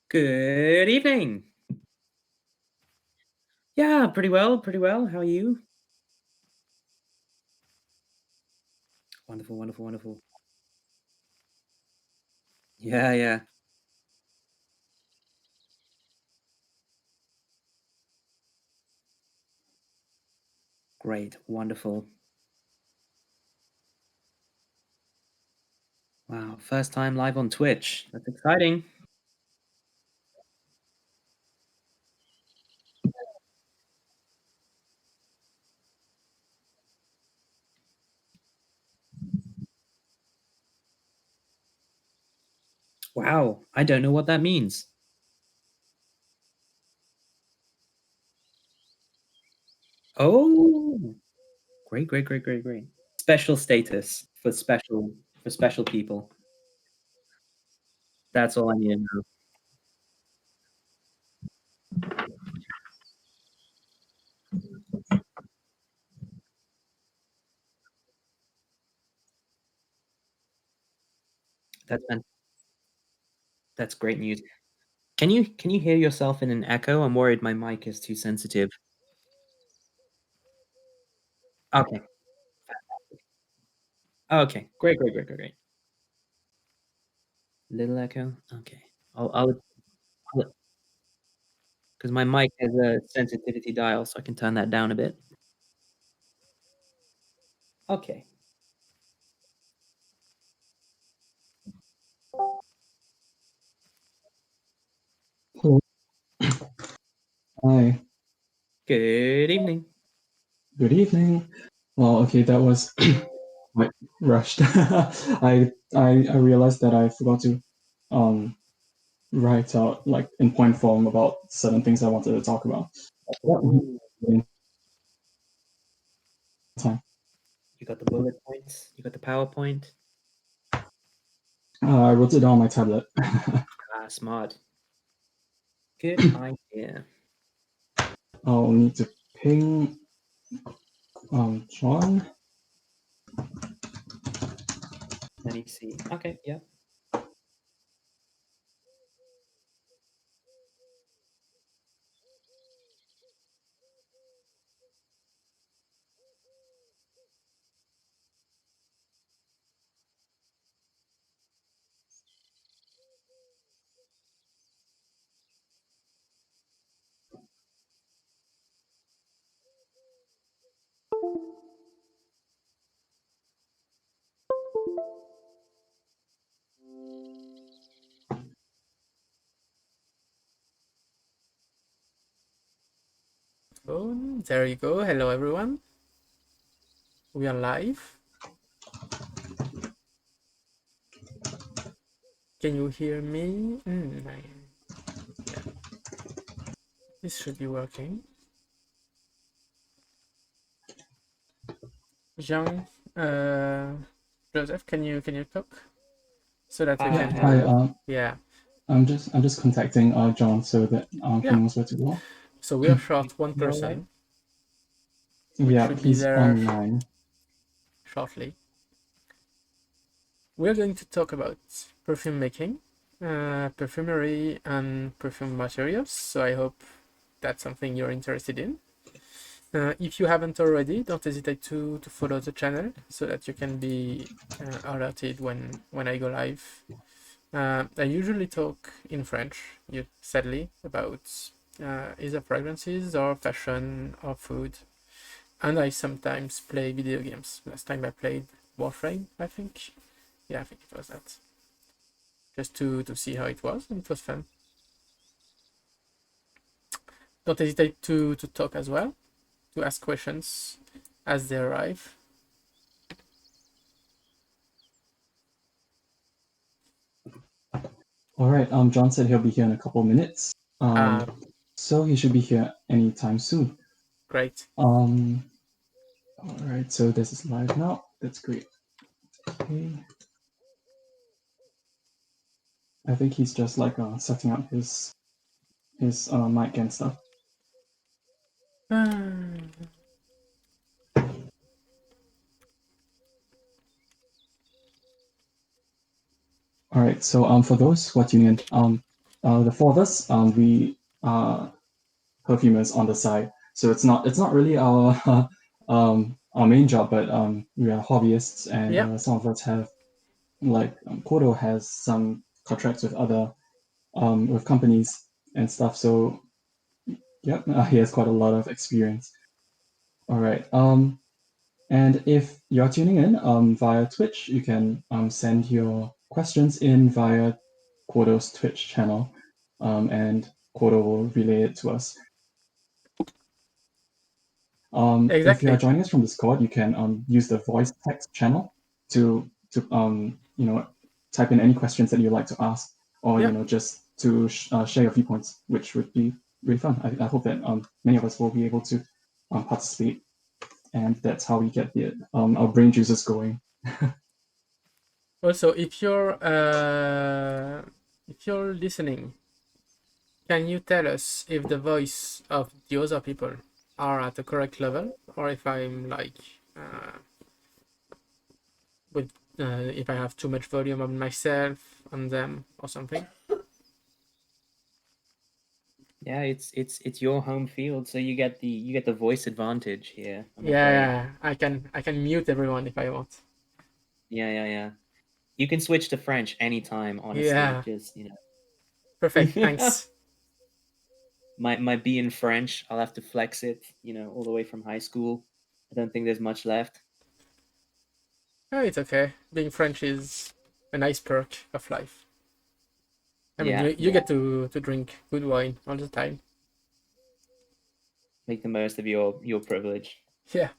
Good evening. Yeah, pretty well, pretty well. How are you? Wonderful, wonderful, wonderful. Yeah, yeah. Great, wonderful. Wow, first time live on Twitch. That's exciting. Wow, I don't know what that means. Oh, great, great, great, great, great. Special status for special people. That's all I need to know. That's fan- that's great news. Can you hear yourself in an echo? I'm worried my mic is too sensitive. Okay. Okay. Great, great, great, great, great. Little echo. Okay. I'll 'Cause my mic has a sensitivity dial, so I can turn that down a bit. Okay. Hello. Hi, Good evening. good evening. Well, okay, that was quite rushed. I realized that I forgot to um write out like in point form about certain things I wanted to talk about. I forgot Ooh, in time. you got the bullet points, you got the PowerPoint. I wrote it down on my tablet. Ah, smart. Good idea. I'll need to ping John. Let me see. Okay, yeah. Oh, there you go. Hello, everyone. We are live. Can you hear me? Yeah, this should be working. Jean, uh, Joseph, can you talk so that we Hi, can Yeah, how are hi. have? you? Yeah, I'm just contacting John so that he yeah. knows where to go. So we are short one You all right? person, which Yeah, should be he's there online. shortly. We're going to talk about perfume making, perfumery, and perfume materials. So I hope that's something you're interested in. If you haven't already, don't hesitate to follow the channel so that you can be alerted when I go live. I usually talk in French, sadly, about either fragrances or fashion or food. And I sometimes play video games. Last time I played Warframe, I think. Yeah, I think it was that. Just to see how it was, and it was fun. Don't hesitate to talk as well, to ask questions as they arrive. All right. John said he'll be here in a couple minutes. Uh, So he should be here anytime soon. Great. Um, all right, so this is live now. That's great. Okay. I think he's just like setting up his mic and stuff. All right, so for those who are tuning in, the four of us, we are perfumers on the side. So it's not really our main job, but we are hobbyists, and Yeah, some of us have like Kodo has some contracts with other with companies and stuff. So yep, he has quite a lot of experience. All right. And if you're tuning in via Twitch, you can send your questions in via Quodo's Twitch channel, and Quodo will relay it to us. If you are exactly. joining us from Discord, you can use the voice text channel to type in any questions that you'd like to ask, or Yeah. just to share your viewpoints, which would be really fun. I hope that many of us will be able to participate, and that's how we get our brain juices going. Also, if you're listening, can you tell us if the voice of the other people are at the correct level, or if I'm like with if I have too much volume on myself, on them, or something? Yeah, it's your home field, so you get the voice advantage here, I'm Yeah, afraid. yeah, I can mute everyone if I want. Yeah, yeah, yeah. You can switch to French anytime, honestly. Yeah, Just, perfect. Thanks. my B in French, I'll have to flex it, all the way from high school. I don't think there's much left. Oh, it's okay. Being French is a nice perk of life. I mean, Yeah, you yeah. get to drink good wine all the time. Make the most of your privilege. Yeah.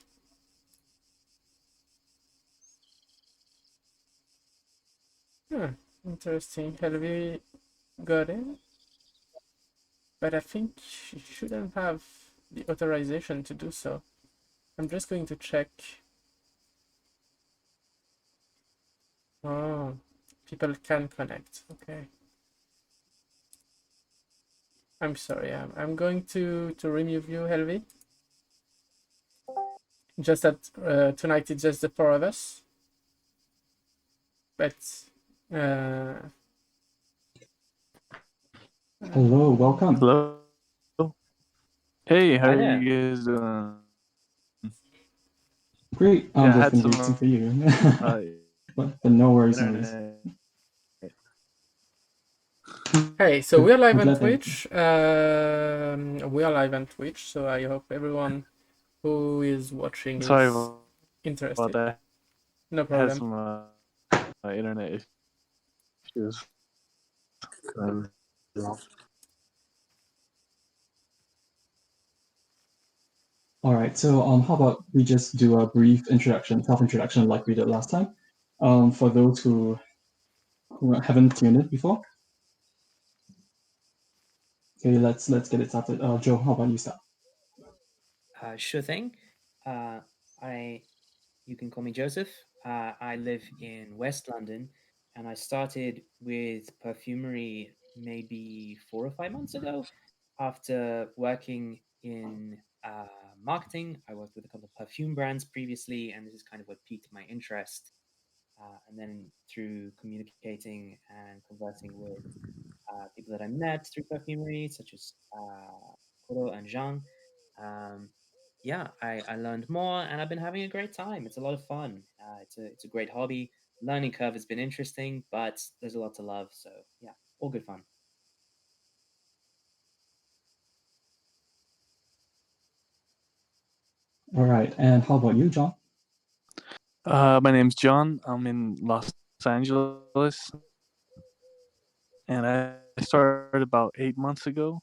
Hmm. Interesting. Have we got in? But I think she shouldn't have the authorization to do so. I'm just going to check. Oh, people can connect. Okay. I'm sorry. I'm going to remove you, Helvi. Just that tonight it's just the four of us. But uh, Hello, welcome. Hello. Hey, how Hi are there. you guys doing? Great. Yeah, I We've had been some waiting for you, but no worries, no worries. internet. hey, so we are live I'm on glad that. Twitch. We are live on Twitch, so I hope everyone who is watching Sorry is about interested. that. No I had problem. some internet issues. Um, All right. So how about we just do a brief self-introduction, like we did last time, for those who haven't tuned in before. Okay, let's get it started. Joe, how about you start? Sure thing. Uh, I You can call me Joseph. I live in West London, and I started with perfumery maybe 4 or 5 months ago. After working in marketing, I worked with a couple of perfume brands previously, and this is kind of what piqued my interest. And then through communicating and conversing with people that I met through perfumery, such as Kuro and Zhang. Um, yeah, I learned more, and I've been having a great time. It's a lot of fun. It's a great hobby. Learning curve has been interesting, but there's a lot to love. So yeah, all good fun. All right. And how about you, John? my name's John. I'm in Los Angeles, and I started about 8 months ago.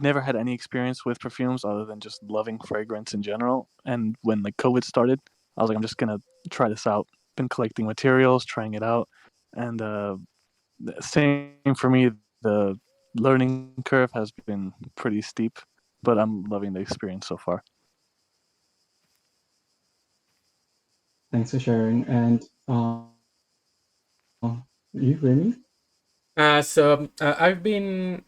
Never had any experience with perfumes other than just loving fragrance in general. And when like COVID started, I was like, I'm just gonna try this out. Been collecting materials, trying it out, and same for me. The learning curve has been pretty steep, but I'm loving the experience so far. Thanks for sharing. And you, Remy? I've been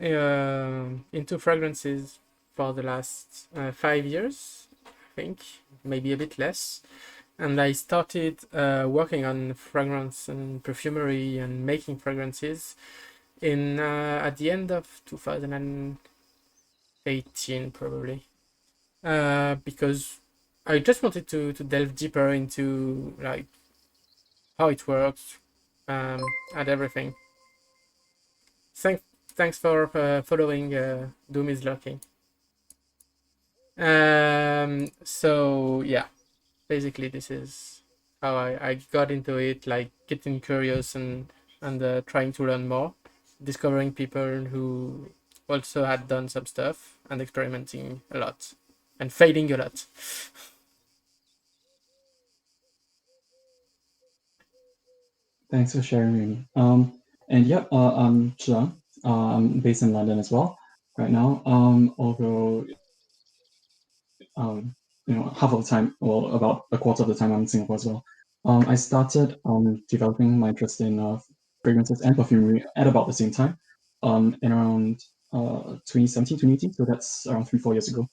into fragrances for the last 5 years, I think, maybe a bit less. And I started working on fragrance and perfumery and making fragrances in at the end of 2018 probably, because I just wanted to delve deeper into like how it works, and everything. Thanks thanks for following Doom is Lurking. So yeah, basically this is how I got into it, like getting curious and trying to learn more, discovering people who also had done some stuff and experimenting a lot and failing a lot. Thanks for sharing. And yep, I'm Zhang. I'm based in London as well right now. Although half of the time, well, about a quarter of the time, I'm in Singapore as well. I started developing my interest in fragrances and perfumery at about the same time, in around 2017, 2018. So that's around 3, 4 years ago.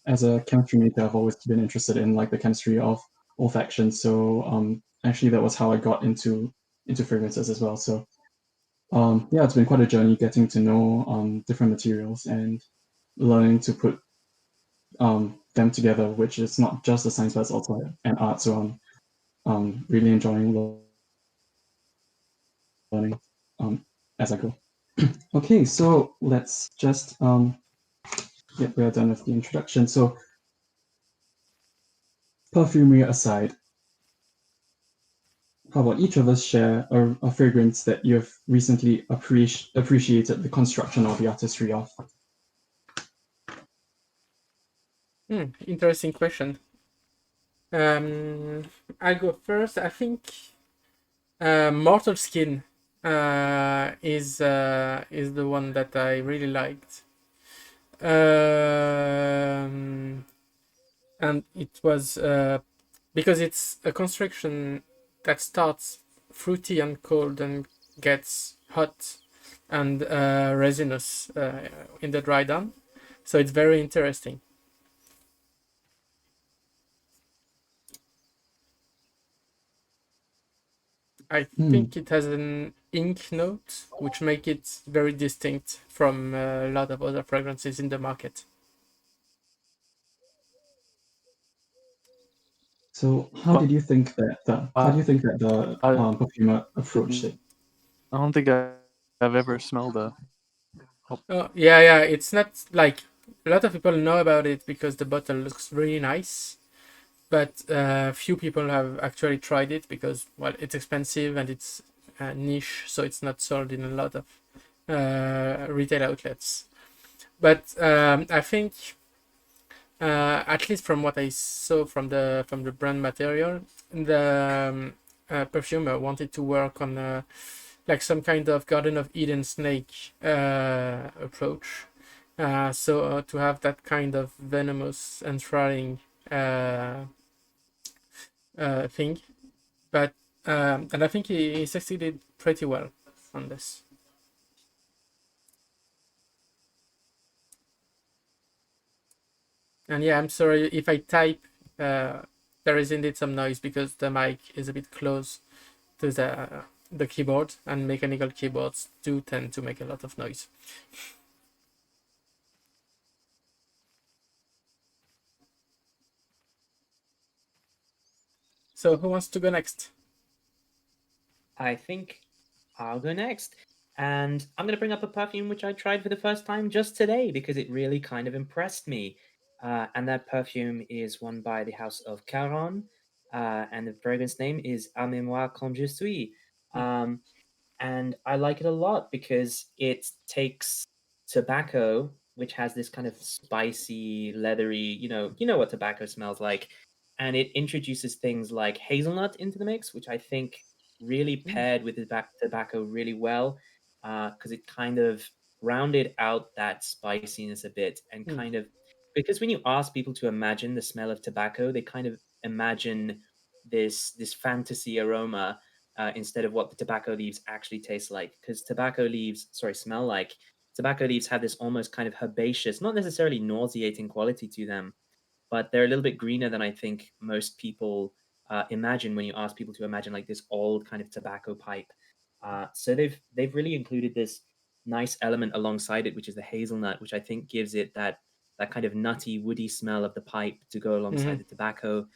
As a chemistry major, I've always been interested in like the chemistry of olfaction. So actually, that was how I got into fragrances as well. So yeah, it's been quite a journey getting to know different materials and learning to put them together, which is not just a science, but it's also an art. So I'm really enjoying learning as I go. Okay, so let's just we're done with the introduction. So perfumery aside, how about each of us share a fragrance that you've recently appreciated the construction or the artistry of? Interesting question. I'll go first. I think Mortal Skin is the one that I really liked. And it was because it's a construction that starts fruity and cold and gets hot and resinous in the dry down. So it's very interesting. I Hmm. think it has an ink note, which make it very distinct from a lot of other fragrances in the market. So how do you think that the I perfumer approached it? I don't think I've ever smelled a. Oh, yeah, yeah. It's not like a lot of people know about it because the bottle looks really nice, but few people have actually tried it because, well, it's expensive and it's niche, so it's not sold in a lot of retail outlets. But I think, at least from what I saw from the brand material, the perfumer wanted to work on like some kind of Garden of Eden snake approach. So to have that kind of venomous, enthralling thing, but and I think he succeeded pretty well on this. And yeah, I'm sorry if I type. There is indeed some noise because the mic is a bit close to the keyboard, and mechanical keyboards do tend to make a lot of noise. So who wants to go next? I think I'll go next. And I'm going to bring up a perfume which I tried for the first time just today because it really kind of impressed me. And that perfume is one by the house of Caron. And the fragrance name is A Mémoire Comme Je Suis. Hmm. Um, and I like it a lot because it takes tobacco, which has this kind of spicy, leathery, you know what tobacco smells like, and it introduces things like hazelnut into the mix, which I think really paired with the tobacco really well, because it kind of rounded out that spiciness a bit and Hmm. kind of because when you ask people to imagine the smell of tobacco, they kind of imagine this fantasy aroma instead of what the tobacco leaves actually taste like. Because tobacco leaves, sorry, smell like. Tobacco leaves have this almost kind of herbaceous, not necessarily nauseating quality to them, but they're a little bit greener than I think most people imagine when you ask people to imagine like this old kind of tobacco pipe. So they've really included this nice element alongside it, which is the hazelnut, which I think gives it that kind of nutty, woody smell of the pipe to go alongside Hmm. the tobacco.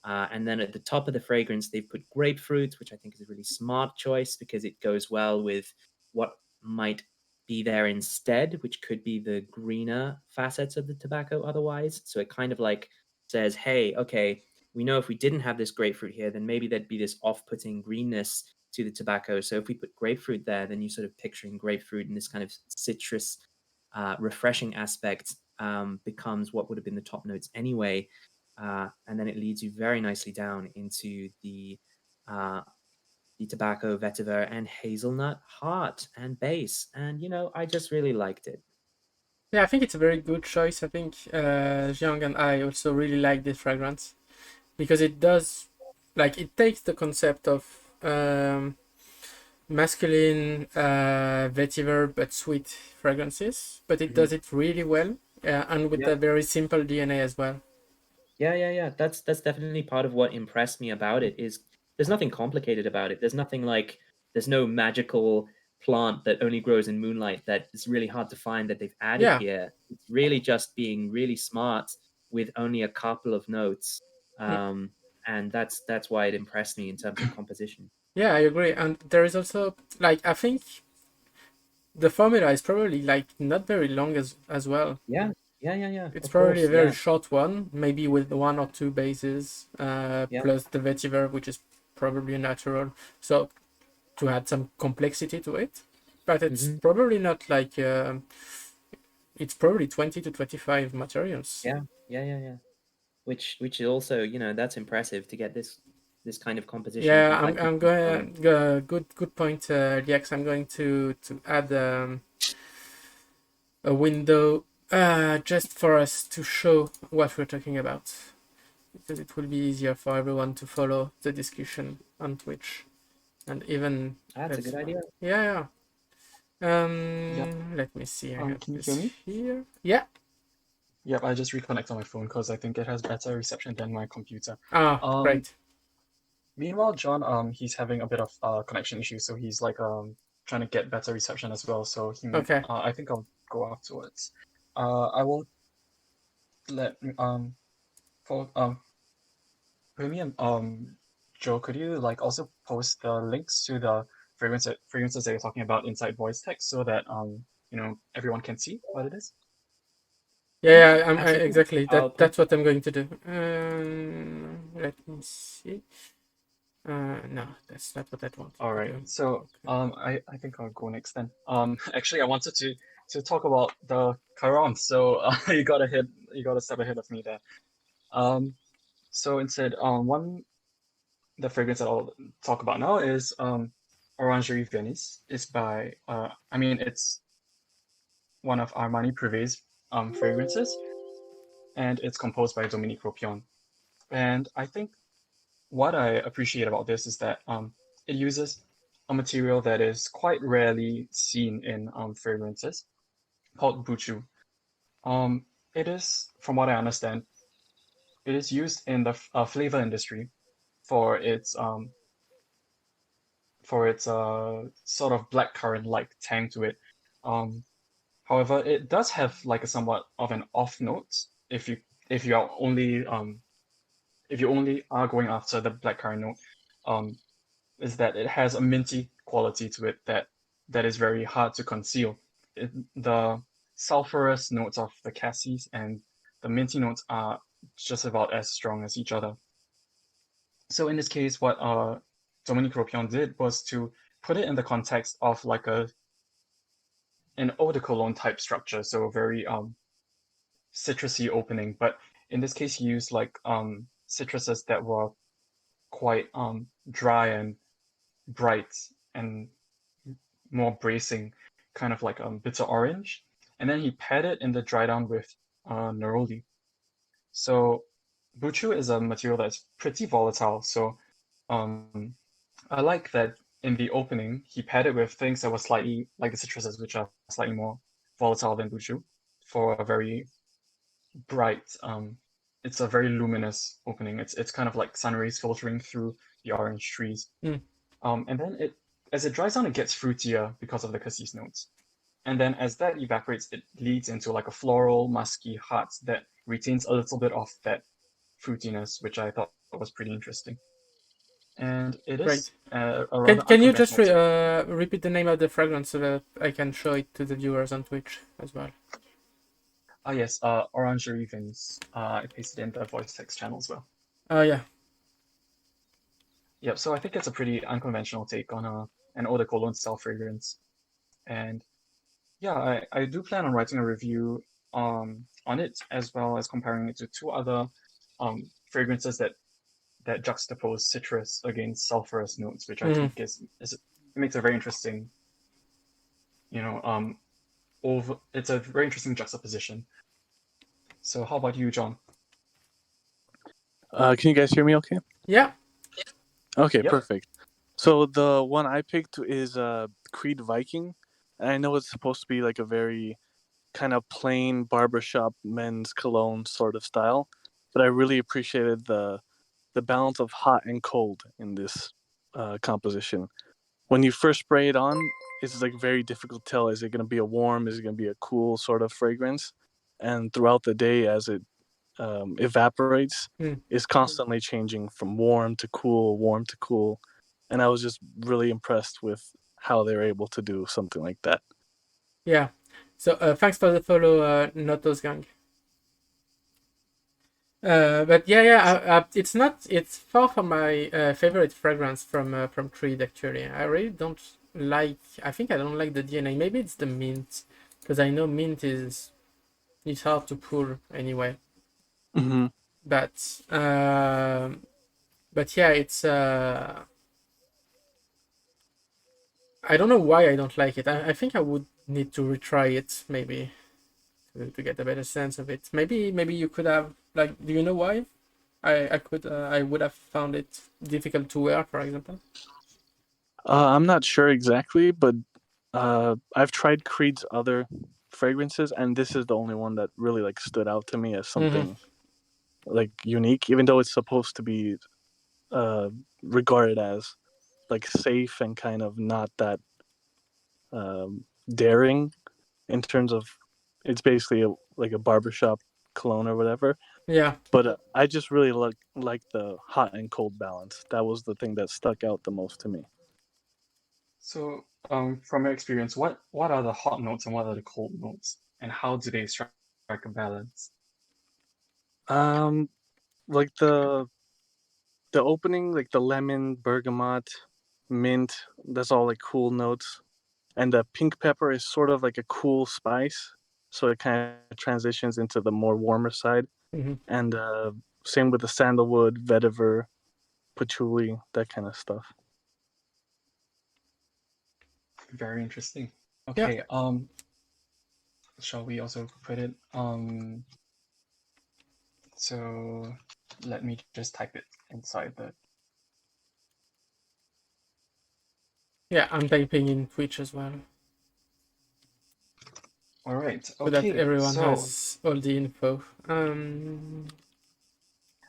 And then at the top of the fragrance, they've put grapefruit, which I think is a really smart choice because it goes well with what might be there instead, which could be the greener facets of the tobacco otherwise. So it kind of like says, hey, okay, we know if we didn't have this grapefruit here, then maybe there'd be this off-putting greenness to the tobacco. So if we put grapefruit there, then you're sort of picturing grapefruit and this kind of citrus, refreshing aspect becomes what would have been the top notes anyway. And then it leads you very nicely down into uh, the tobacco, vetiver, and hazelnut heart and base. And, I just really liked it. Yeah, I think it's a very good choice. I think Jiang and I also really like this fragrance because it does, like, it takes the concept of masculine vetiver but sweet fragrances, but it Mhm. does it really well, and with Yeah. a very simple DNA as well. Yeah. That's definitely part of what impressed me about it is there's nothing complicated about it. There's no magical plant that only grows in moonlight that is really hard to find that they've added Yeah. here. It's really just being really smart with only a couple of notes. Mm. Um, and that's why it impressed me in terms of composition. Yeah, I agree. And there is also, like, I think the formula is probably like not very long as well. Yeah, yeah. It's Of probably a course, very yeah, short one, maybe with one or two bases, yeah. plus the vetiver, which is probably natural. So to add some complexity to it, but it's Hmm. probably not like it's probably 20 to 25 materials. Yeah. Which is also, that's impressive to get this kind of composition Yeah, complexity I'm down. going good point, Lex. I'm going to add a window just for us to show what we're talking about, because it will be easier for everyone to follow the discussion on Twitch and even That's a good elsewhere. idea. Yeah. Yep. Let me see. I got Can you hear this me? here. Yeah. Yep, I just reconnect on my phone because I think it has better reception than my computer. Ah, Um, great. Meanwhile, John, he's having a bit of connection issues, so he's like trying to get better reception as well. So Okay. I think I'll go afterwards. I will let for Remy and Joe, could you like also post the links to the fragrances that you're talking about inside voice text so that everyone can see what it is? Yeah, Absolutely. exactly. I'll post That's it. what I'm going to do. Let me see. No, that's not what I want All to right. do. So Okay. I think I'll go next then. Actually I wanted to talk about the Chiron, so you got a step ahead of me there. Um so instead one the fragrance that I'll talk about now is Orangerie Venice. It's by I mean it's one of Armani Privé's fragrances, and it's composed by Dominique Ropion. And I think what I appreciate about this is that it uses a material that is quite rarely seen in fragrances called buchu. Um, it is, from what I understand, it is used in the flavor industry for its sort of blackcurrant-like tang to it. Um, However, it does have like a somewhat of an off note if you are only if you only are going after the blackcurrant note, um, is that it has a minty quality to it that is very hard to conceal. The sulfurous notes of the cassis and the minty notes are just about as strong as each other. So in this case, what Dominique Ropion did was to put it in the context of like an eau de cologne type structure, so very citrusy opening. But in this case, he used like citruses that were quite dry and bright and more bracing, kind of like bitter orange. And then he paired it in the dry down with neroli. So buchu is a material that's pretty volatile. So um, I like that in the opening he paired it with things that were slightly like the citruses, which are slightly more volatile than buchu, for a very bright. It's a very luminous opening. It's kind of like sun rays filtering through the orange trees. Mm. And then as it dries down, it gets fruitier because of the cassis notes. And then as that evaporates, it leads into like a floral, musky heart that retains a little bit of that fruitiness, which I thought was pretty interesting. And it is Great. a rather Can you unconventional just take. repeat the name of the fragrance so that I can show it to the viewers on Twitch as well? Ah, yes, Orangerie Vins. I pasted in the voice text channel as well. Oh yeah. Yep, so I think it's a pretty unconventional take on an eau de cologne style fragrance. And yeah, I do plan on writing a review on it as well as comparing it to two other fragrances that juxtapose citrus against sulfurous notes, which I Mm-hmm. think is it makes a very interesting, you know, it's a very interesting juxtaposition. So how about you, John? Can you guys hear me okay? Yeah. Okay, Yep. perfect. So the one I picked is Creed Viking. And I know it's supposed to be like a very kind of plain barbershop men's cologne sort of style, but I really appreciated the balance of hot and cold in this composition. When you first spray it on, it's like very difficult to tell, is it going to be a warm, is it going to be a cool sort of fragrance? And throughout the day, as it evaporates, Mm. is constantly changing from warm to cool. And I was just really impressed with how they were able to do something like that. Yeah. So thanks for the follow, Notos gang. But it's not. It's far from my favorite fragrance from Creed. Actually, I really don't like. I think I don't like the DNA. Maybe it's the mint, because I know mint is it's hard to pull anyway. Mm-hmm. But yeah, it's I don't know why I don't like it. I think I would need to retry it maybe to get a better sense of it. Maybe you could have like. Do you know why? I would have found it difficult to wear, for example. I'm not sure exactly, but I've tried Creed's other fragrances, and this is the only one that really like stood out to me as Mm-hmm. something like unique, even though it's supposed to be uh, regarded as like safe and kind of not that daring in terms of it's basically like a barbershop cologne or whatever. Yeah. But I just really like the hot and cold balance. That was the thing that stuck out the most to me. So, from your experience, what are the hot notes and what are the cold notes, and how do they strike a balance? Um, like the opening, like the lemon, bergamot, mint. That's all like cool notes, and the pink pepper is sort of like a cool spice, so it kind of transitions into the more warmer side. Mm-hmm. And same with the sandalwood, vetiver, patchouli, that kind of stuff. Very interesting. Yeah. Okay, shall we also put it so let me just type it inside the Yeah. I'm typing in Twitch as well, all right. so that Okay, everyone so has all the info.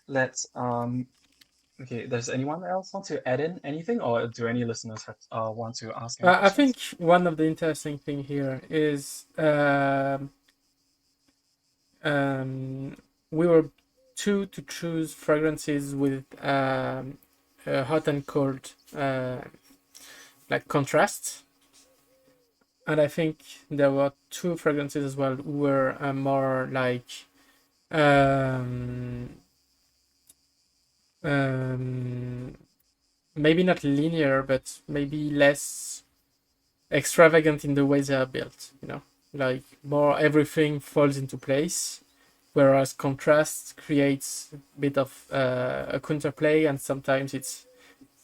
let's okay, does anyone else want to add in anything, or do any listeners have want to ask any I think questions? one of the interesting thing here is we were two to choose fragrances with hot and cold like contrasts, and I think there were two fragrances as well who were more like um, um, maybe not linear, but maybe less extravagant in the way they are built. Like more everything falls into place, whereas contrast creates a bit of a counterplay, and sometimes it's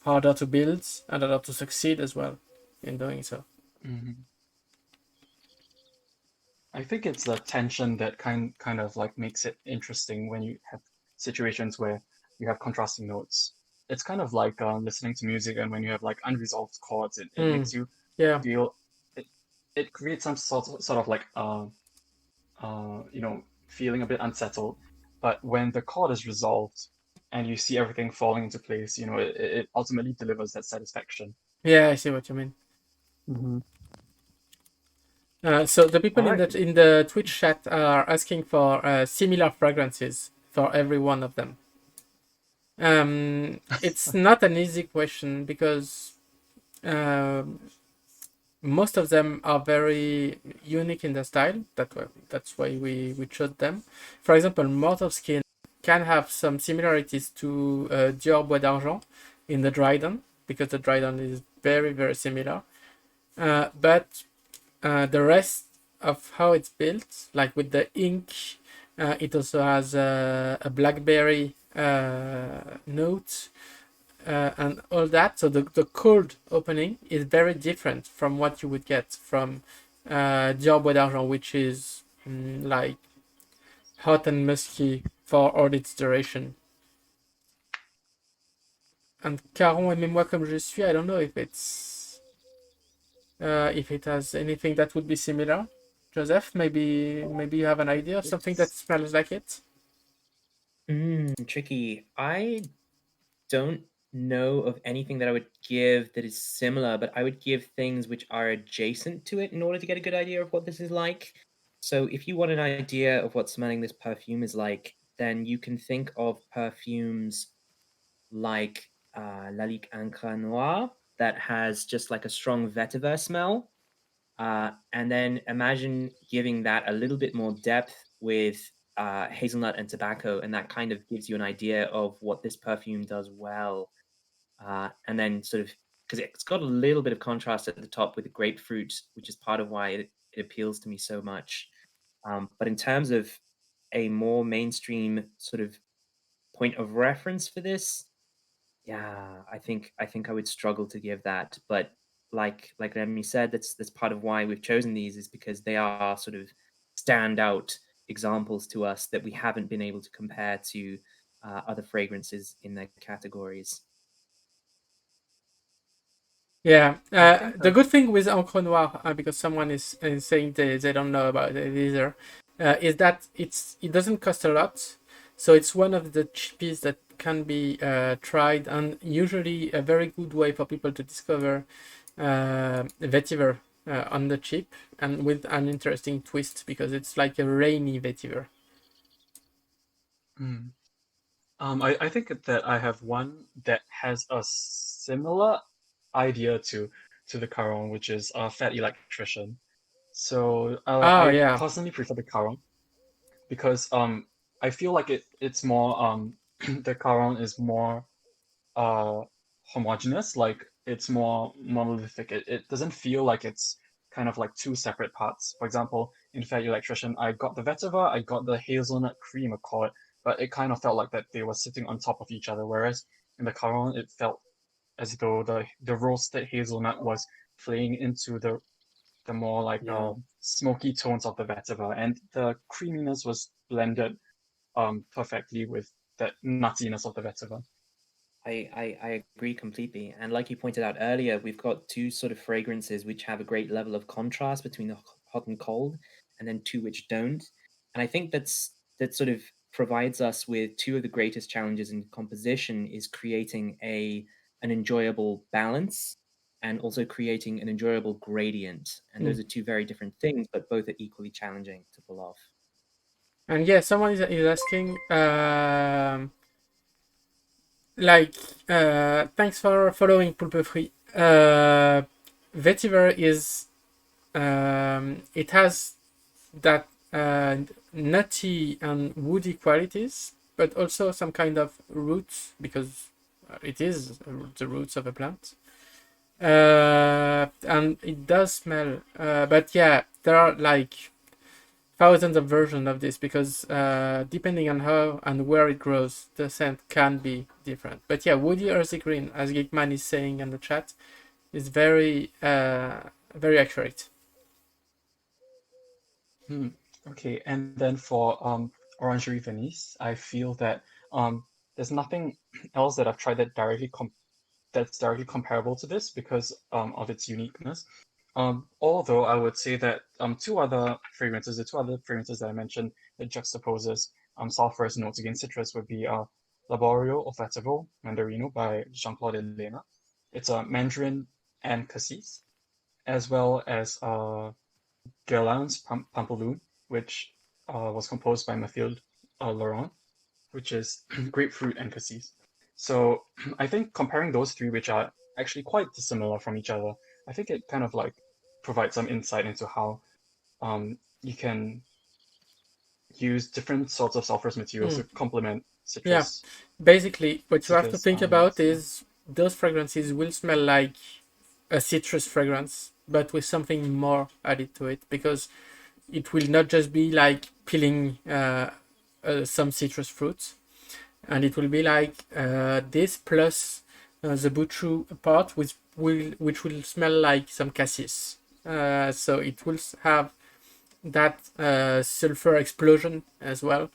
harder to build and harder to succeed as well in doing so. Hmm. I think it's the tension that kind of like makes it interesting when you have situations where you have contrasting notes. It's kind of like listening to music, and when you have like unresolved chords, it Mm, makes you yeah, feel it. It creates some sort of like feeling a bit unsettled. But when the chord is resolved and you see everything falling into place, it ultimately delivers that satisfaction. Yeah, I see what you mean. Hmm. So the people All right. in the Twitch chat are asking for similar fragrances for every one of them. It's not an easy question because um most of them are very unique in their style. That's why we chose them. For example, Mortal Skin can have some similarities to Dior Bois d'Argent in the Dryden because the Dryden is very similar. But the rest of how it's built, like with the ink, it also has a blackberry note and all that. So the cold opening is very different from what you would get from Dior Bois d'Argent, which is like hot and musky for all its duration. And Caron aimez-moi comme je suis, I don't know if it has anything that would be similar. Joseph, maybe you have an idea of something that It's smells like it. tricky. I don't know of anything that I would give that is similar, but I would give things which are adjacent to it in order to get a good idea of what this is like. So if you want an idea of what smelling this perfume is like, then you can think of perfumes like Lalique Ancre Noir that has just like a strong vetiver smell. And then imagine giving that a little bit more depth with hazelnut and tobacco, and that kind of gives you an idea of what this perfume does well. And then sort of because it's got a little bit of contrast at the top with the grapefruit, which is part of why it appeals to me so much. But in terms of a more mainstream sort of point of reference for this, yeah, I think I would struggle to give that, but like Remy said, that's part of why we've chosen these is because they are sort of standout examples to us that we haven't been able to compare to other fragrances in their categories. Yeah, I think the good thing with Encre Noire, because someone is saying they don't know about it either, is that it doesn't cost a lot, so it's one of the cheapest that can be tried, and usually a very good way for people to discover vetiver on the cheap and with an interesting twist because it's like a rainy vetiver. Mm. I think that I have one that has a similar idea to the Caron, which is Fat Electrician. So Oh I yeah. personally prefer the Caron because I feel like it's more the Caron is more uh homogeneous, like it's more monolithic. It doesn't feel like it's kind of like two separate parts. For example, in Fair Electrician, I got the vetiver, I got the hazelnut cream accord, but it kind of felt like that they were sitting on top of each other. Whereas in the Caron, it felt as though the roasted hazelnut was playing into the more like yeah. smoky tones of the vetiver, and the creaminess was blended perfectly with that nuttiness of the vetiver. I agree completely. And like you pointed out earlier, we've got two sort of fragrances which have a great level of contrast between the hot and cold, and then two which don't. And I think that sort of provides us with two of the greatest challenges in composition is creating an enjoyable balance and also creating an enjoyable gradient. And Mm. those are two very different things, but both are equally challenging to pull off. And yeah, someone is asking like thanks for following Pulpe Free. Vetiver is it has that nutty and woody qualities, but also some kind of roots because it is the roots of a plant. And it does smell, but yeah, there are like thousands of versions of this because depending on how and where it grows, the scent can be different. But yeah, woody earthy green, as Geekman is saying in the chat, is very accurate. Hmm. Okay, and then for Orangerie Venice, I feel that there's nothing else that I've tried that's directly comparable to this because of its uniqueness. Although I would say that the two other fragrances that I mentioned that juxtaposes sulfurous notes against citrus would be Laborio Olfativo Mandarino by Jean-Claude Elena. It's a Mandarin and cassis, as well as Guerlain's Pampelune, which was composed by Mathilde Laurent, which is grapefruit and cassis. So I think comparing those three, which are actually quite dissimilar from each other, I think it kind of like provides some insight into how you can use different sorts of sulfurous materials Mm. to complement Yeah, basically, what you have to citrus think about notes. Yeah. is those fragrances will smell like a citrus fragrance, but with something more added to it, because it will not just be like peeling some citrus fruits, and it will be like this plus the butchu part, which will smell like some cassis. So it will have that sulfur explosion as well,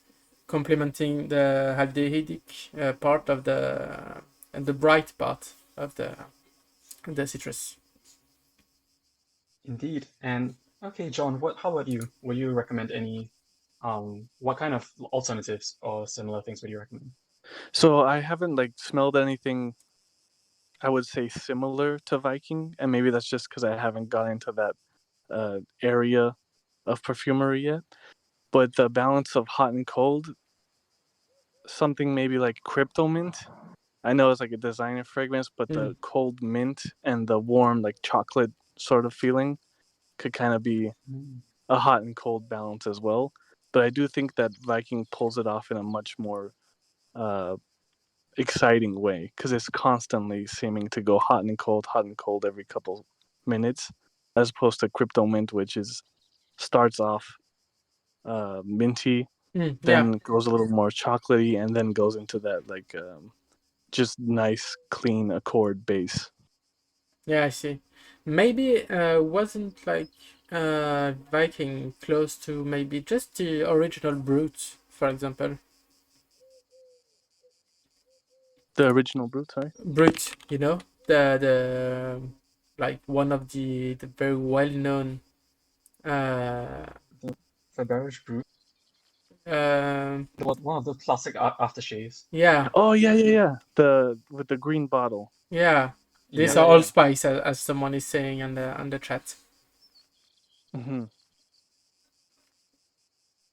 complementing the aldehydic part of the and the bright part of the citrus. Indeed. And okay, John, what how about you? Will you recommend any what kind of alternatives or similar things would you recommend? So I haven't like smelled anything I would say similar to Viking, and maybe that's just because I haven't got into that area of perfumery yet. But the balance of hot and cold, something maybe like crypto mint. I know it's like a designer fragrance, but Mm. the cold mint and the warm like chocolate sort of feeling could kind of be Mm. a hot and cold balance as well. But I do think that Viking pulls it off in a much more uh, exciting way because it's constantly seeming to go hot and cold every couple minutes, as opposed to Crypto Mint, which is starts off minty, Mm, yeah, then goes a little more chocolatey, and then goes into that like just nice clean accord base. yeah, I see. Maybe wasn't like Viking close to maybe just the original Brute, for example. The original brute, sorry. Brute, the like one of the very well known uh The Faberge Brut, um one of the classic aftershaves. yeah, Oh yeah, yeah, yeah. The with the green bottle. yeah, these Yeah. are Yeah, yeah. allspice, as someone is saying on the chat. Hmm.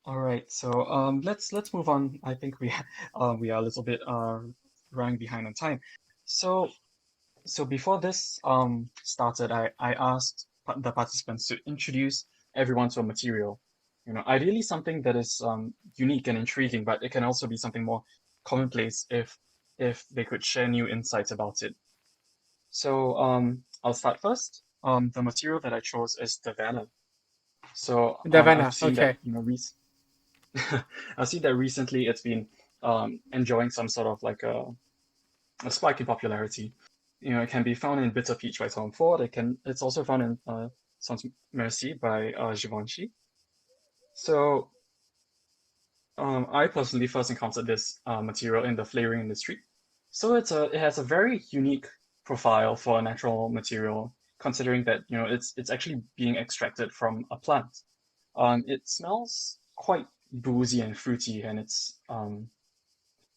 All right. So let's move on. I think we are a little bit running behind on time. So so before this started, I asked the participants to introduce everyone to a material. You know, ideally something that is unique and intriguing, but it can also be something more commonplace if they could share new insights about it. So I'll start first. The material that I chose is the Vanna. So I've Davana, seen that, okay. you know, I've seen that recently it's been enjoying some sort of like a spike in popularity. You know, it can be found in Bitter Peach by Tom Ford. It's also found in Sans Merci by Givenchy. So I personally first encountered this material in the flavoring industry. So it has a very unique profile for a natural material, considering that you know it's actually being extracted from a plant. It smells quite boozy and fruity, and it's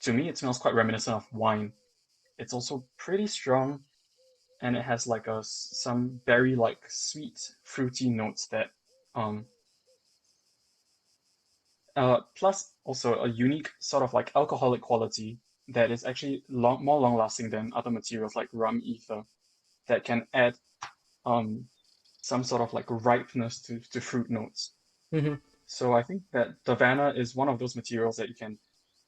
to me it smells quite reminiscent of wine. It's also pretty strong, and it has like some very like sweet fruity notes that um plus also a unique sort of like alcoholic quality that is actually more long lasting than other materials like rum ether that can add um some sort of like ripeness to fruit notes. Hmm. So I think that Havana is one of those materials that you can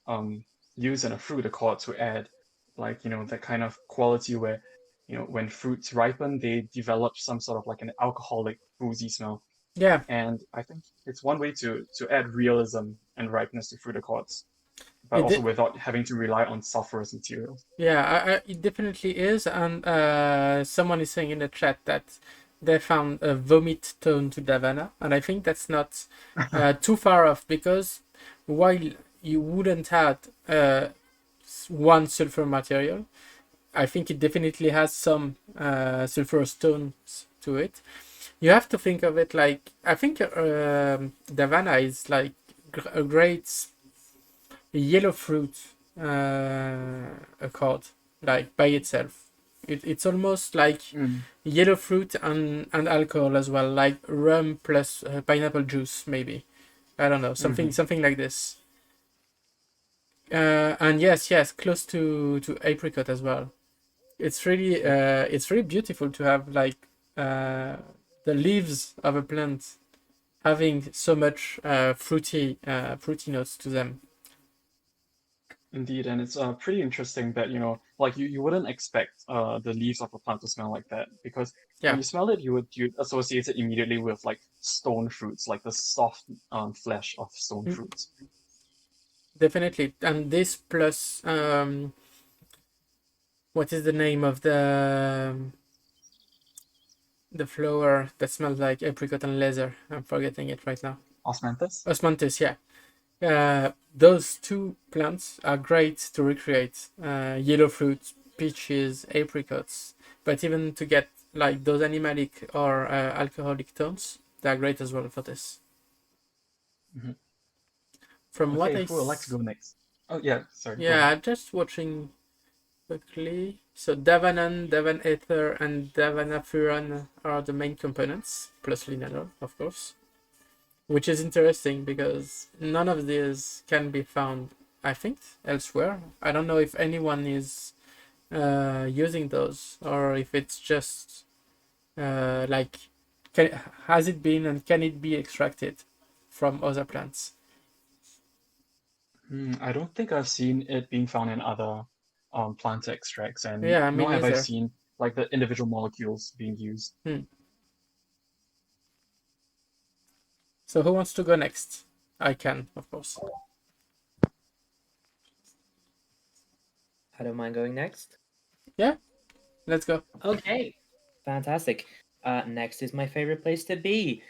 um use in a fruit accord to add like you know that kind of quality where you know when fruits ripen they develop some sort of like an alcoholic boozy smell. Yeah, And I think it's one way to add realism and ripeness to fruit accords, but it also did. without having to rely on sulfurous materials. Yeah, it definitely is. And someone is saying in the chat that they found a vomit tone to Davana, and I think that's not too far off, because while you wouldn't have one sulfur material, I think it definitely has some sulfurous tones to it. You have to think of it like, I think Davana is like a great yellow fruit accord, like by itself. It's almost like Mm, yellow fruit and alcohol as well, like rum plus pineapple juice, maybe. I don't know, hmm something like this. And yes, close to apricot as well. It's really beautiful to have like uh, the leaves of a plant having so much fruity notes to them. Indeed, and it's pretty interesting that like you wouldn't expect the leaves of a plant to smell like that because when Yeah, you smell it, you'd associate it immediately with like stone fruits, like the soft flesh of stone mm, fruits. definitely. And this plus what is the name of the flower that smells like apricot and leather? I'm forgetting it right now. Osmanthus? Osmanthus, yeah. Those two plants are great to recreate yellow fruit, peaches, apricots, but even to get like those animalic or alcoholic tones, they are great as well for this. Hmm. From what Okay, I who would like to go next? Oh yeah, sorry, go yeah, ahead. I'm just watching quickly. So Davanan, Davan Ether, and Davanafuran are the main components, plus linalool, of course, which is interesting because none of these can be found, I think, elsewhere. I don't know if anyone is using those or if it's just like can, has it been and can it be extracted from other plants? I don't think I've seen it being found in other plant extracts, and Yeah, me nor have I neither. seen like the individual molecules being used. Hmm. So who wants to go next? I can, of course. I don't mind going next. Yeah, let's go. Okay, fantastic. Next is my favorite place to be.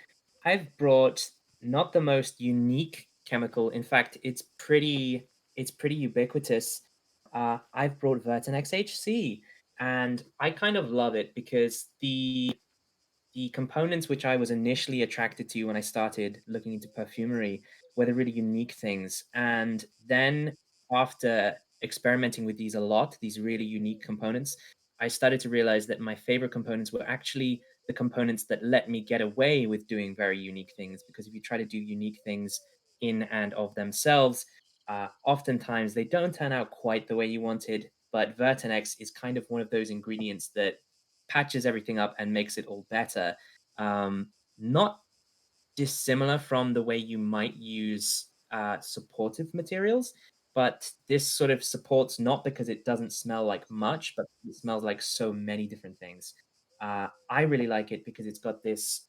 I've brought not the most unique chemical. In fact, it's pretty ubiquitous. I've brought Vertex HC, and I kind of love it because the components which I was initially attracted to when I started looking into perfumery were the really unique things. And then after experimenting with these a lot, these really unique components, I started to realize that my favorite components were actually the components that let me get away with doing very unique things. Because if you try to do unique things in and of themselves, oftentimes they don't turn out quite the way you wanted. But Vertex is kind of one of those ingredients that patches everything up and makes it all better. Not dissimilar from the way you might use supportive materials, but this sort of supports not because it doesn't smell like much, but it smells like so many different things. I really like it because it's got this.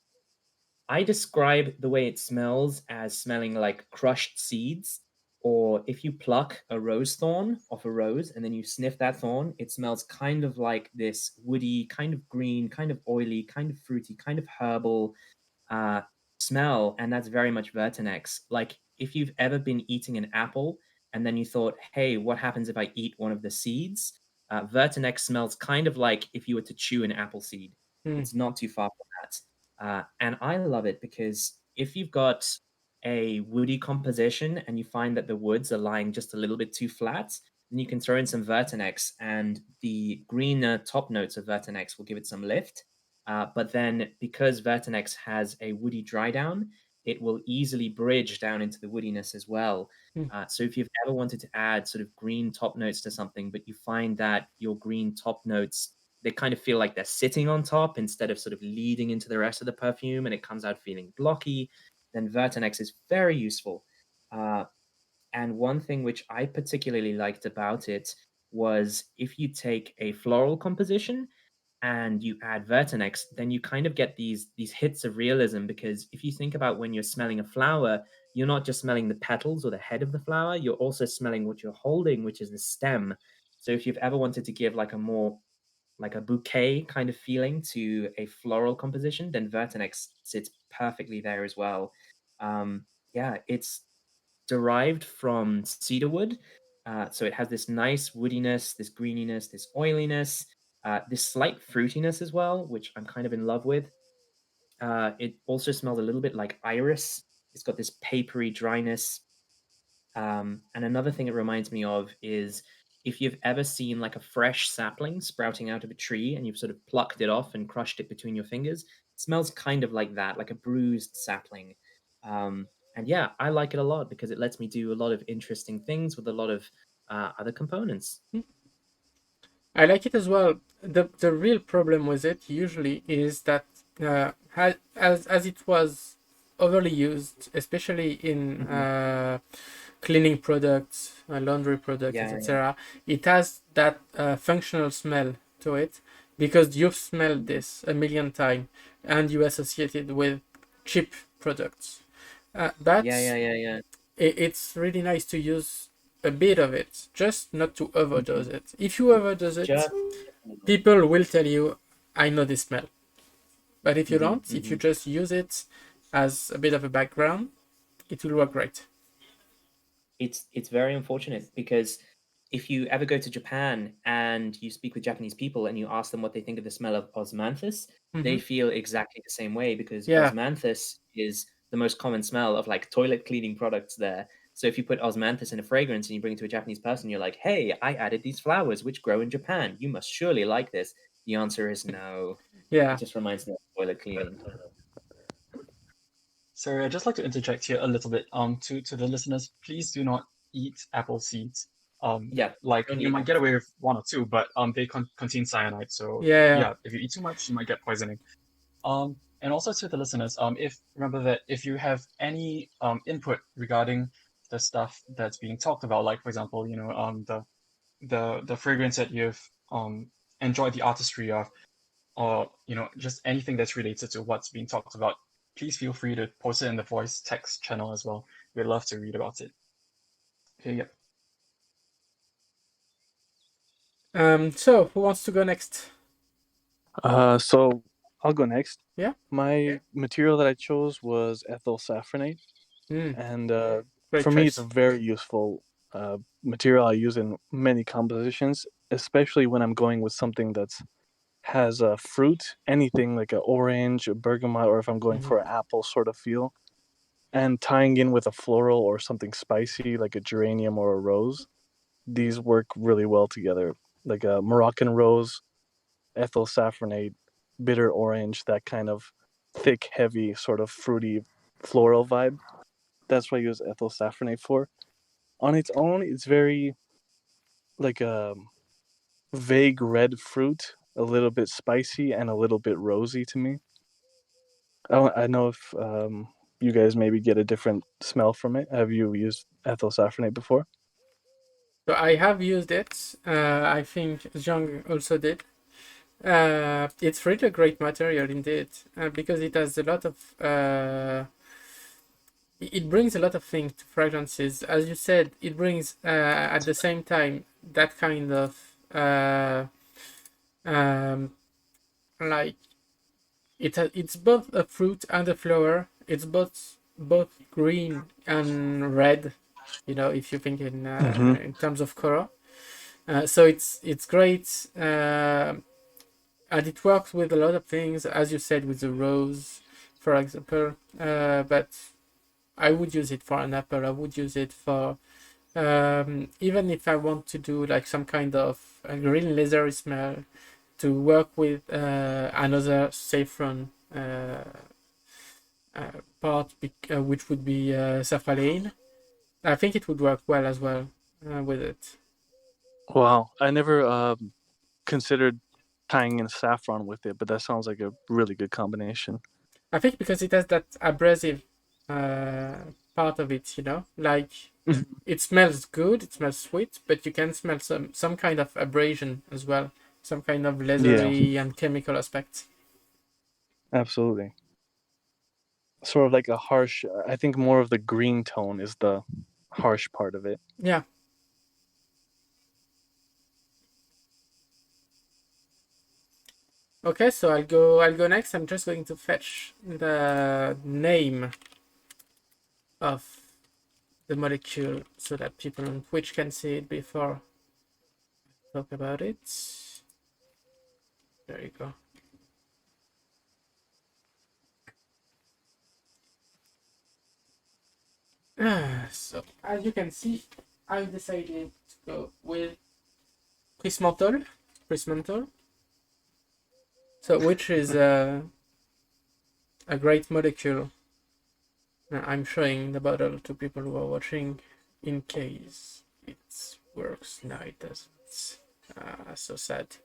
I describe the way it smells as smelling like crushed seeds, or if you pluck a rose thorn off a rose and then you sniff that thorn, it smells kind of like this woody, kind of green, kind of oily, kind of fruity, kind of herbal uh, smell, and that's very much Vertinex. Like if you've ever been eating an apple and then you thought, "Hey, what happens if I eat one of the seeds?" Vertinex smells kind of like if you were to chew an apple seed. Hmm. It's not too far from that. And I love it because if you've got a woody composition and you find that the woods are lying just a little bit too flat, then you can throw in some Vertinex, and the greener top notes of Vertinex will give it some lift. But then, because Vertinex has a woody dry down, it will easily bridge down into the woodiness as well. Hmm. So, if you've ever wanted to add sort of green top notes to something, but you find that your green top notes, they kind of feel like they're sitting on top instead of sort of leading into the rest of the perfume, and it comes out feeling blocky, then Vertinex is very useful. Uh, and one thing which I particularly liked about it was if you take a floral composition and you add Vertinex, then you kind of get these hits of realism, because if you think about when you're smelling a flower, you're not just smelling the petals or the head of the flower, you're also smelling what you're holding, which is the stem. So if you've ever wanted to give like a more like a bouquet kind of feeling to a floral composition, then Vertinex sits perfectly there as well. Yeah, it's derived from cedar wood. So it has this nice woodiness, this greeniness, this oiliness, this slight fruitiness as well, which I'm kind of in love with. It also smells a little bit like iris. It's got this papery dryness. And another thing it reminds me of is if you've ever seen like a fresh sapling sprouting out of a tree and you've sort of plucked it off and crushed it between your fingers, it smells kind of like that, like a bruised sapling. And yeah, I like it a lot because it lets me do a lot of interesting things with a lot of other components. I like it as well. The real problem with it usually is that as it was overly used, especially in Hmm. cleaning products, laundry products, Yeah, yeah, etc. It has that functional smell to it because you've smelled this a million times and you associate it with cheap products. yeah, But yeah, yeah, yeah. it's really nice to use a bit of it, just not to Hmm. overdose it. If you overdose it, Just people will tell you, I know this smell. But if you hmm don't, if you hmm just use it as a bit of a background, it will work great. it's very unfortunate because if you ever go to Japan and you speak with Japanese people and you ask them what they think of the smell of osmanthus, they Hmm. feel exactly the same way because Yeah, osmanthus is the most common smell of like toilet cleaning products there. So if you put osmanthus in a fragrance and you bring it to a Japanese person, you're like, "Hey, I added these flowers which grow in Japan. You must surely like this." The answer is no. It yeah. just reminds them of toilet cleaning. Sorry, I'd just like to interject here a little bit. To the listeners, please do not eat apple seeds. Yeah, Like don't you eat might get apples. away with one or two, but they contain cyanide. So Yeah, yeah. yeah, if you eat too much, you might get poisoning. And also to the listeners, if remember that if you have any input regarding the stuff that's being talked about, like for example, the fragrance that you've enjoyed the artistry of, or just anything that's related to what's being talked about, please feel free to post it in the voice text channel as well. We'd love to read about it. Okay, yep. So who wants to go next? So I'll go next. Yeah. My material that I chose was ethyl safranate, Mm, and great for me, it's a choice. very useful material I use in many compositions, especially when I'm going with something that's has a fruit, anything like an orange, a bergamot, or if I'm going Hmm. for an apple sort of feel, and tying in with a floral or something spicy like a geranium or a rose. These work really well together, like a Moroccan rose, ethyl safranate, bitter orange, that kind of thick, heavy, sort of fruity floral vibe. That's what I use ethyl safranate for. On its own, it's very like a vague red fruit, a little bit spicy and a little bit rosy to me. I know if you guys maybe get a different smell from it. Have you used ethyl safranate before? So I have used it. I think Zhang also did. It's really a great material indeed, because it has a lot of it brings a lot of things to fragrances. As you said, it brings at the same time that kind of um, like it's both a fruit and a flower. It's both green and red. You know, if you think Mm-hmm. in terms of color. So it's great, and it works with a lot of things, as you said, with the rose, for example. But I would use it for an apple. I would use it for even if I want to do like some kind of a green leathery smell to work with another saffron part, which would be sapphire. I think it would work well as well with it. Wow, I never considered tying in saffron with it, but that sounds like a really good combination. I think because it has that abrasive uh, part of it, you know, like Mhm. it smells good, it smells sweet, but you can smell some kind of abrasion as well, some kind of Yeah, leathery and chemical aspect. absolutely. Sort of like a harsh. I think more of the green tone is the harsh part of it. Yeah. Okay, so I'll go next. I'm just going to fetch the name of the molecule so that people on Twitch can see it before I talk about it. There you go. So as you can see, I decided to go with Prismenthol, Prismenthol. So which is a great molecule. I'm showing the bottle to people who are watching in case it works. No, it doesn't. So sad.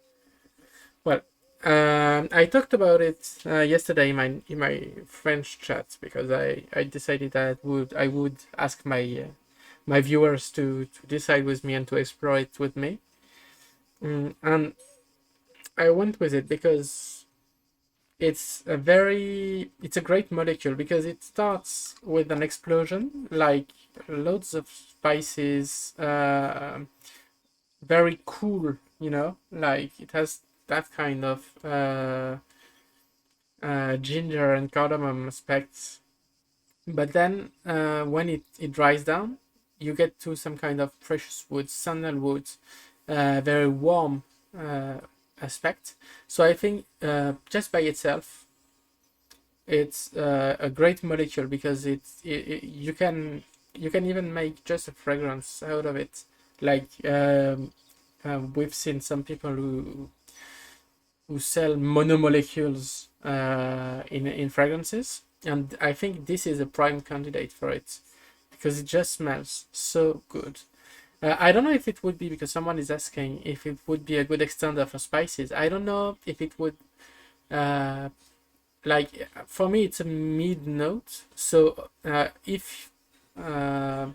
Well, I talked about it yesterday in my French chat because I decided that I would ask my viewers to decide with me and to explore it with me. And I went with it because it's a great molecule because it starts with an explosion, like loads of spices, very cool, like it has that kind of ginger and cardamom aspects. But then when it dries down, you get to some kind of precious wood, sandalwood, very warm uh, aspect. So I think just by itself, it's a great molecule because you can even make just a fragrance out of it. Like we've seen some people who sell monomolecules in fragrances, and I think this is a prime candidate for it because it just smells so good. I don't know if it would be because someone is asking if it would be a good extender for spices. I don't know if it would uh, like for me it's a mid note. So if uh,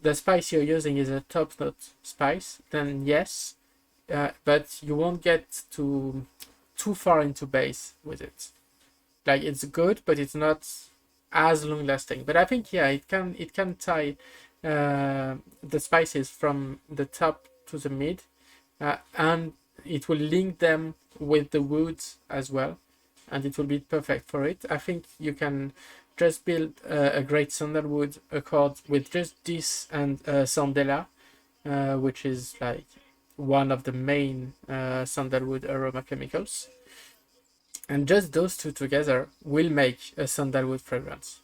the spice you're using is a top note spice, then yes, but you won't get too far into base with it. Like it's good, but it's not as long lasting. But I think yeah, it can tie the spices from the top to the mid, and it will link them with the woods as well, and it will be perfect for it. I think you can just build a great sandalwood accord with just this and sandela, which is like one of the main sandalwood aroma chemicals, and just those two together will make a sandalwood fragrance.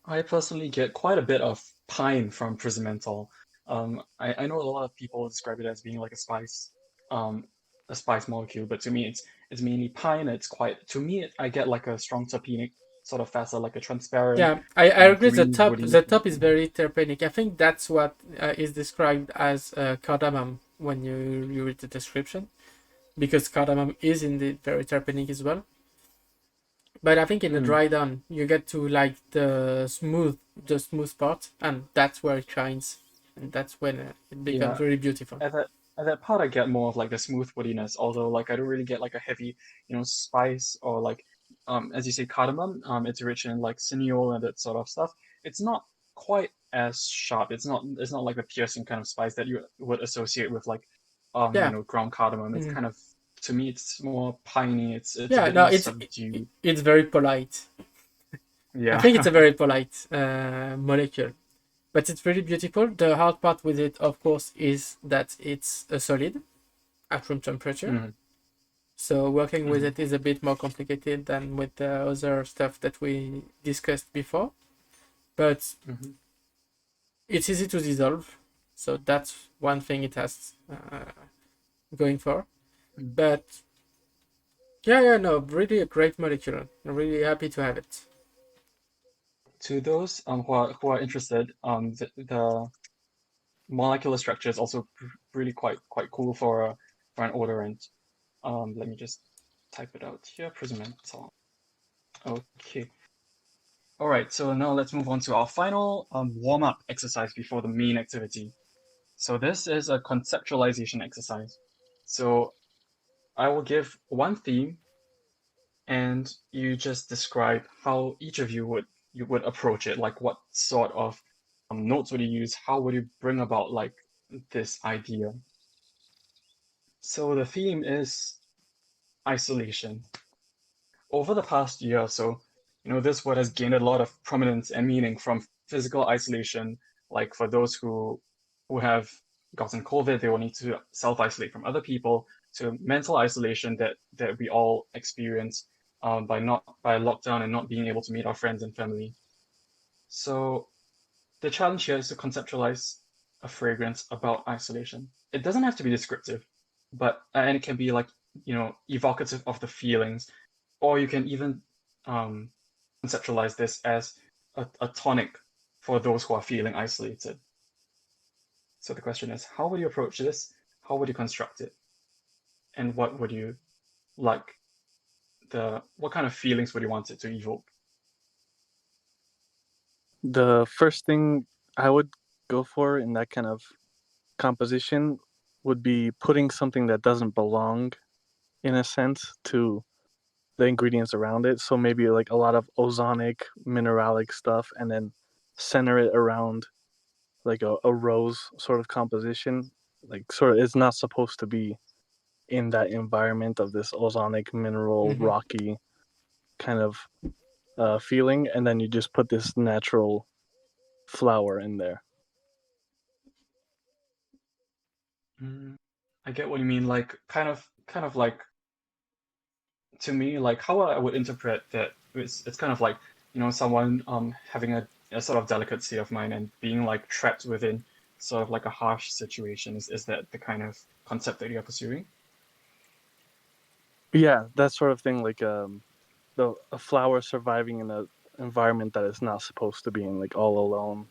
I personally get quite a bit of pine from Prismental. I know a lot of people describe it as being like um, a spice molecule, but to me it's mainly pine. It's quite to me I get like a strong terpenic sort of facet, like a transparent Yeah, I agree. The green top woody. the top is very terpenic. I think that's what is described as cardamom when you read the description, because cardamom is indeed very terpenic as well. But I think in the Mm, dry down you get to like the smooth part, and that's where it shines, and that's when it becomes yeah, really beautiful. at that part I get more of like the smooth woodiness, although like I don't really get like a heavy, spice or like as you say cardamom, it's rich in like cineol and that sort of stuff. It's not quite as sharp. It's not like the piercing kind of spice that you would associate with like Yeah. ground cardamom. It's Mhm. kind of to me it's more piney. It's a Yeah, bit no, more subdued. it's very polite. I Yeah. think it's a very polite molecule, but it's very beautiful. The hard part with it, of course, is that it's a solid at room temperature. Hmm. So working with Hmm. it is a bit more complicated than with the other stuff that we discussed before. But Hmm. it's easy to dissolve, so that's one thing it has going for. But yeah, yeah, no, really a great molecule. I'm really happy to have it. To those who are interested, the molecular structure is also really quite cool for an odorant. Let me just type it out here. Prismental. Okay. All right. So now let's move on to our final warm up exercise before the main activity. So this is a conceptualization exercise. So I will give one theme, and you just describe how each of you would approach it. Like what sort of notes would you use? How would you bring about like this idea? So the theme is isolation. Over the past year or so, this word has gained a lot of prominence and meaning from physical isolation, like for those who have gotten COVID, they will need to self-isolate from other people, to mental isolation that we all experience by lockdown and not being able to meet our friends and family. So the challenge here is to conceptualize a fragrance about isolation. It doesn't have to be descriptive, but and it can be like, evocative of the feelings, or you can even um, conceptualize this as a tonic for those who are feeling isolated. So the question is, how would you approach this? How would you construct it? And what would you like what kind of feelings would you want it to evoke? The first thing I would go for in that kind of composition would be putting something that doesn't belong, in a sense, to the ingredients around it. So maybe like a lot of ozonic, mineralic stuff, and then center it around like a rose sort of composition. Like, sort of, it's not supposed to be in that environment of this ozonic, mineral, Mm-hmm. rocky kind of feeling, and then you just put this natural flower in there. Mm, I get what you mean. Like kind of like, to me, like how I would interpret that, it's kind of like, someone having a sort of delicate state of mind and being like trapped within sort of like a harsh situation. Is that the kind of concept that you're pursuing? Yeah, that sort of thing, like a flower surviving in a environment that it's not supposed to be in, like all alone.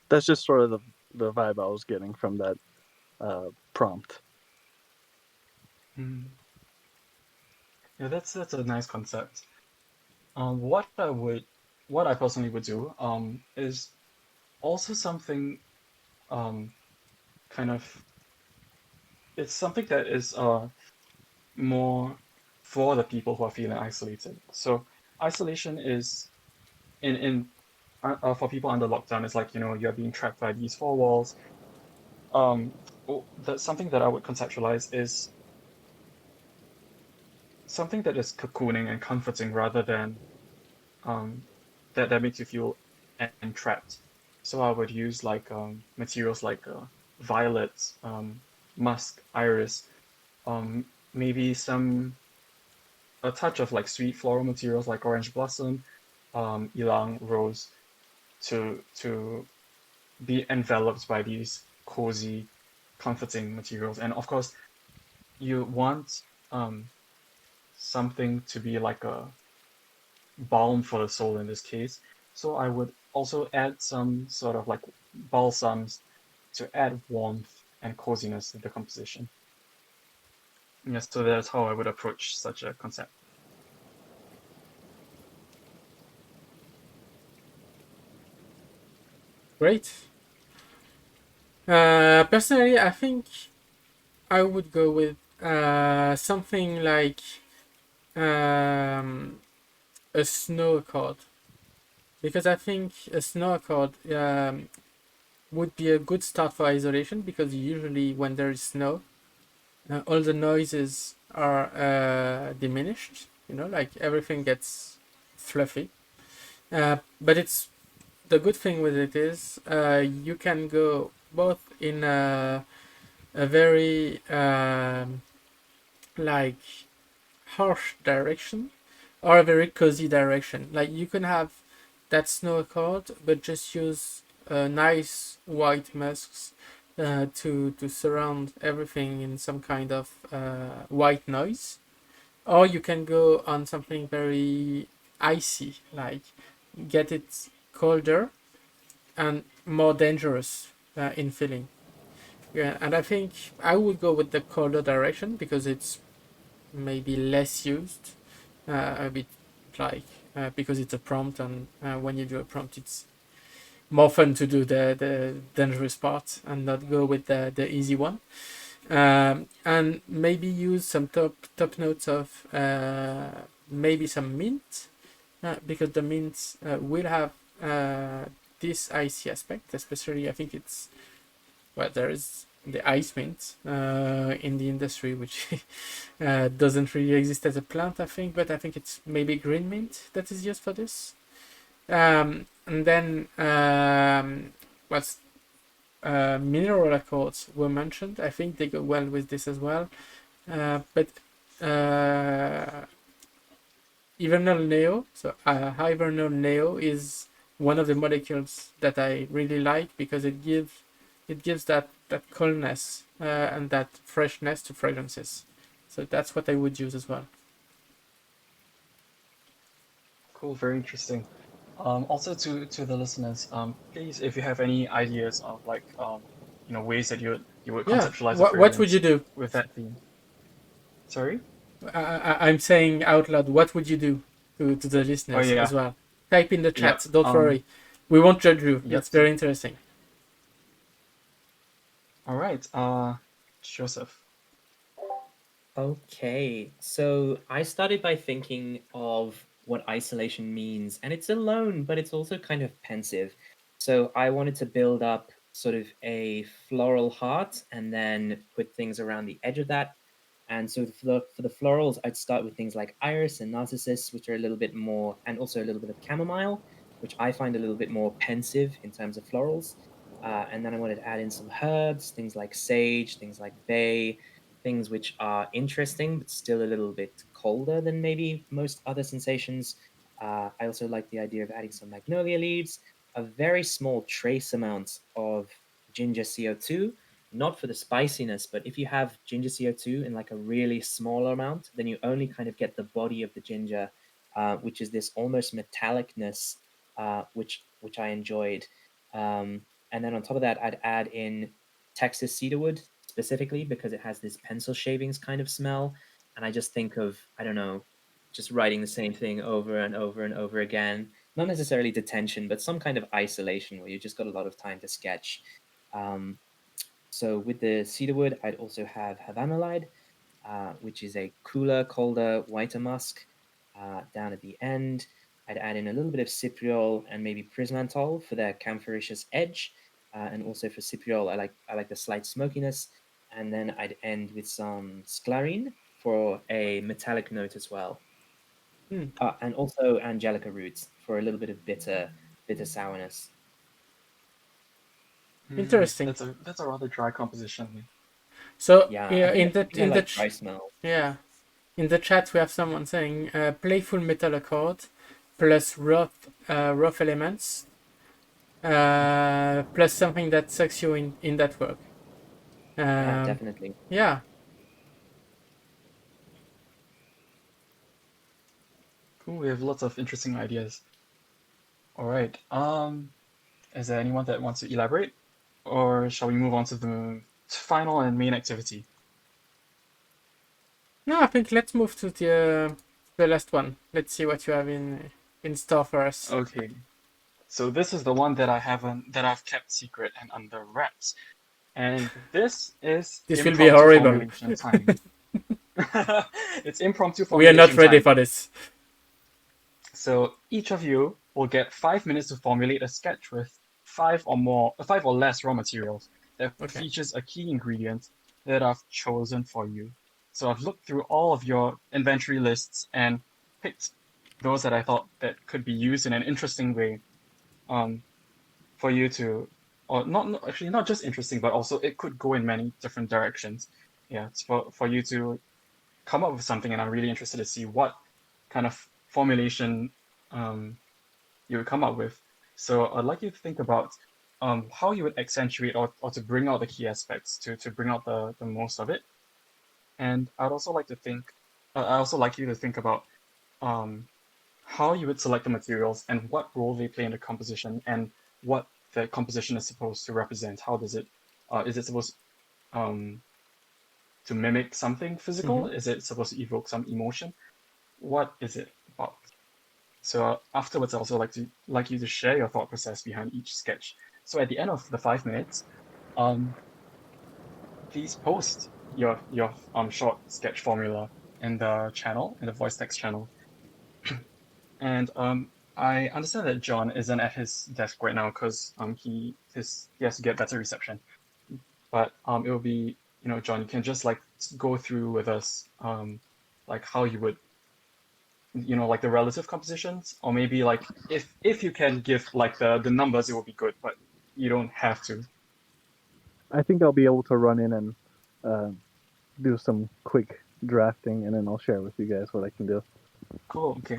That's just sort of the vibe I was getting from that prompt. Mm. Yeah, that's a nice concept. What I personally would do is also something um kind of, it's something that is more for the people who are feeling isolated. So isolation is in for people under lockdown, it's like, you're being trapped by these four walls. That's something that I would conceptualize is something that is cocooning and comforting rather than um that makes you feel entrapped. So I would use like materials like violet, musk, iris, maybe a touch of like sweet floral materials like orange blossom, ylang, rose, to be enveloped by these cozy, comforting materials. And of course, you want something to be like a balm for the soul in this case. So I would also add some sort of like balsams to add warmth and coziness to the composition. Yeah, so that's how I would approach such a concept. Great. Personally, I think I would go with something like um, a snow accord, because I think a snow accord would be a good start for isolation, because usually when there is snow, all the noises are diminished. Like everything gets fluffy. But it's the good thing with it is you can go both in a very like harsh direction or a very cozy direction. Like you can have that snow accord, but just use nice white musks to surround everything in some kind of white noise. Or you can go on something very icy, like get it colder and more dangerous in feeling. Yeah, and I think I would go with the colder direction because it's maybe less used, a bit like because it's a prompt, and when you do a prompt, it's more fun to do the dangerous part and not go with the easy one. And maybe use some top notes of maybe some mint, because the mint will have this icy aspect, especially I think it's, well, there is the ice mint in the industry, which doesn't really exist as a plant, I think, but I think it's maybe green mint that is used for this. And then what's mineral accords were mentioned. I think they go well with this as well. But Hivernal Neo, so Hivernal Neo is one of the molecules that I really like because it gives It gives that coolness and that freshness to fragrances. So that's what I would use as well. Cool, very interesting. Also to the listeners, please, if you have any ideas of like ways that you would Yeah. conceptualize a What would you fragrance do? with that theme. Sorry? I'm saying out loud. What would you do to the Oh listeners yeah. as well? Type in the Yep. chat. Don't worry. We won't judge you. Yep. It's So, very interesting. all right. Joseph. Okay, so I started by thinking of what isolation means, and it's alone, but it's also kind of pensive. So I wanted to build up sort of a floral heart and then put things around the edge of that. And so for the florals, I'd start with things like iris and narcissus, which are a little bit more, and also a little bit of chamomile, which I find a little bit more pensive in terms of florals. And then I wanted to add in some herbs, things like sage, things like bay, things which are interesting but still a little bit colder than maybe most other sensations. I also like the idea of adding some magnolia leaves, a very small trace amount of ginger CO2, not for the spiciness, but if you have ginger CO2 in like a really small amount, then you only kind of get the body of the ginger, which is this almost metallicness, which I enjoyed. And then on top of that, I'd add in Texas cedarwood specifically because it has this pencil shavings kind of smell. And I just think of, I don't know, just writing the same thing over and over and over again. Not necessarily detention, but some kind of isolation where you just got a lot of time to sketch. Um, so with the cedarwood, I'd also have Havanolide, which is a cooler, colder, whiter musk. Down at the end, I'd add in a little bit of cypriol and maybe prismantol for their camphoricious edge, and also for cypriol, I like the slight smokiness. And then I'd end with some sclarine for a metallic note as well, Hmm. and also angelica roots for a little bit of bitter sourness. Interesting. That's a rather dry composition. So Yeah, yeah, I think I in like the dry smell. yeah, in the chat we have someone saying playful metal accord plus rough elements plus something that sucks you in that work. Yeah, Um, definitely. yeah. Cool. We have lots of interesting ideas. All right. Is there anyone that wants to elaborate, or shall we move on to the final and main activity? No, I think let's move to the last one. Let's see what you have in store for us. Okay. So this is the one that I've kept secret and under wraps. And this is This will be impromptu horrible. formulation time. It's impromptu We are not formulation ready time. for this. So each of you will get 5 minutes to formulate a sketch with five or less raw materials that Okay. features a key ingredient that I've chosen for you. So I've looked through all of your inventory lists and picked those that I thought that could be used in an interesting way, um, for you to, or actually not just interesting, but also it could go in many different directions. Yeah, it's for you to come up with something, and I'm really interested to see what kind of formulation um, you would come up with. So I'd like you to think about how you would accentuate or to bring out the key aspects to bring out the most of it. And I also like you to think about um, how you would select the materials and what role they play in the composition and what the composition is supposed to represent. How does it, is it supposed um, to mimic something physical? Mm-hmm. Is it supposed to evoke some emotion? What is it about? So afterwards, I also like you to share your thought process behind each sketch. So at the end of the 5 minutes, um, please post your short sketch formula in the voice text channel. And I understand that John isn't at his desk right now because he has to get better reception. But it will be, John, you can just like go through with us like how you would, like the relative compositions, or maybe like if you can give like the numbers, it would be good, but you don't have to. I think I'll be able to run in and uh, do some quick drafting, and then I'll share with you guys what I can do. Cool. Okay.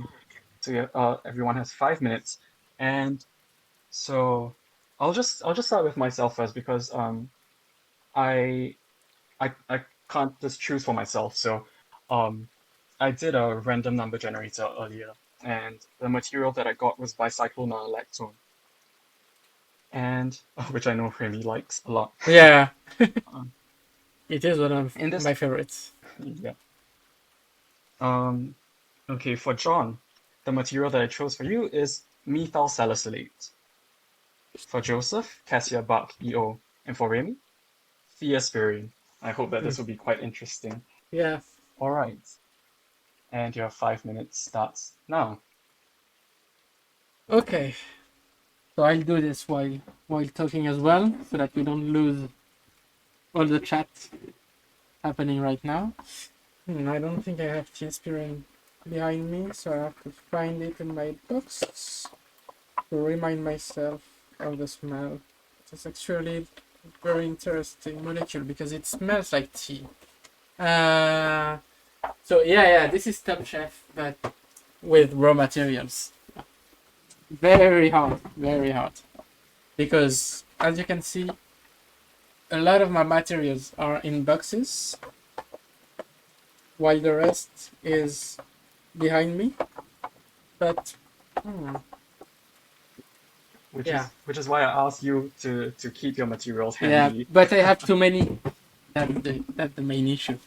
So yeah, everyone has 5 minutes, and so I'll just start with myself first because I I can't just choose for myself. So um I did a random number generator earlier, and the material that I got was bicyclonolactone, and which I know Remy likes a lot. Yeah, Um, it is one of in this, my favorites. yeah. Um, okay, for John, the material that I chose for you is methyl salicylate. For Joseph, cassia bark EO, and for Remy, theaspirine. I hope that Mm, this will be quite interesting. yeah. All right, and your 5 minutes starts now. Okay. So I'll do this while talking as well, so that we don't lose all the chat happening right now. I don't think I have teaspirine behind me, so I have to find it in my box to remind myself of the smell. It's actually a very interesting molecule because it smells like tea. Uh, so yeah, this is Top Chef, but with raw materials. Very hard, very hard. Because as you can see, a lot of my materials are in boxes, while the rest is behind me. But which yeah, is which is why I asked you to keep your materials yeah, handy. but I have too many. That's the main issue.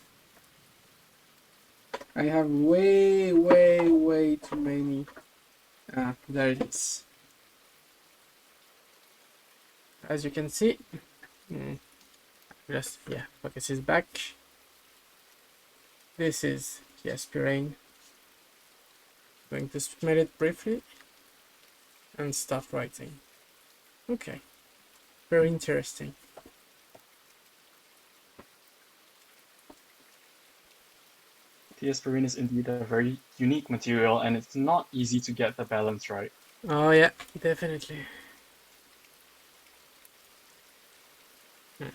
I have way too many. Ah, there it is. As you can see, mm, just yeah, focus is back. This is the aspirine. Going to smell it briefly and start writing. Okay, very interesting. Theaspirine is indeed a very unique material, and it's not easy to get the balance right. Oh yeah, definitely. Hmm.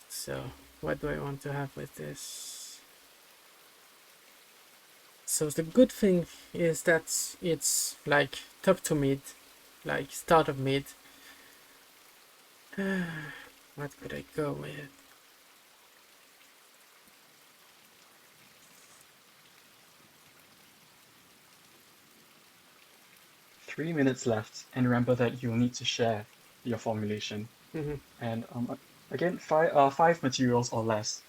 So, what do I want to have with this? So the good thing is that it's like top to mid, like start of mid. What could I go with? 3 minutes left, and remember that you'll need to share your formulation. Mhm. And again, five materials or less.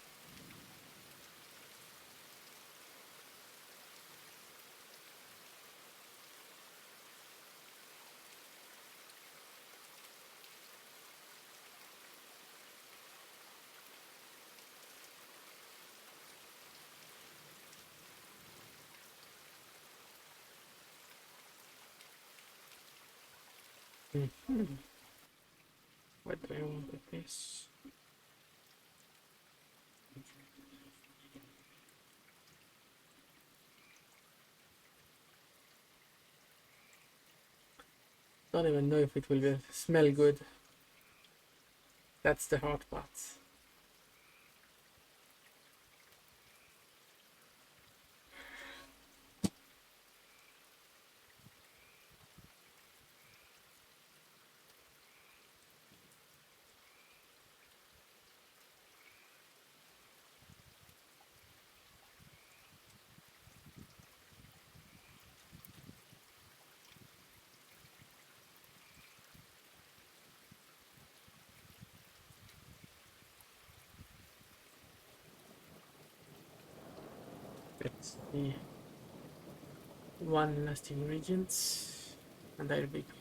Mhm. What do I want with this? Don't even know if it will smell good. That's the hard part. Let's see. One last ingredient, and I'll be good.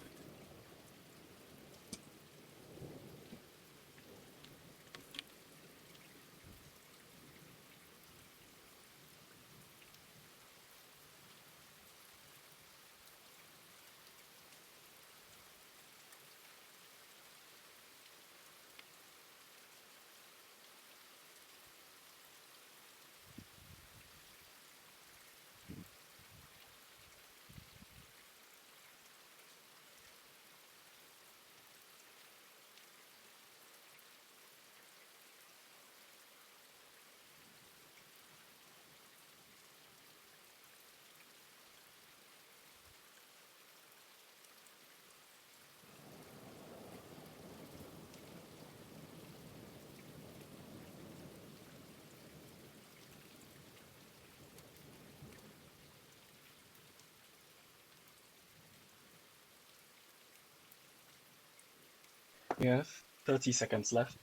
We have 30 seconds left.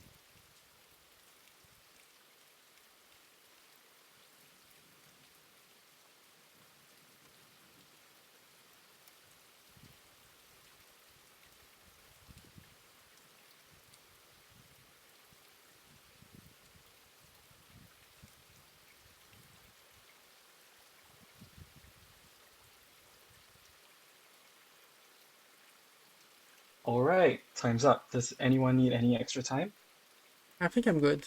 All right, time's up. Does anyone need any extra time? I think I'm good.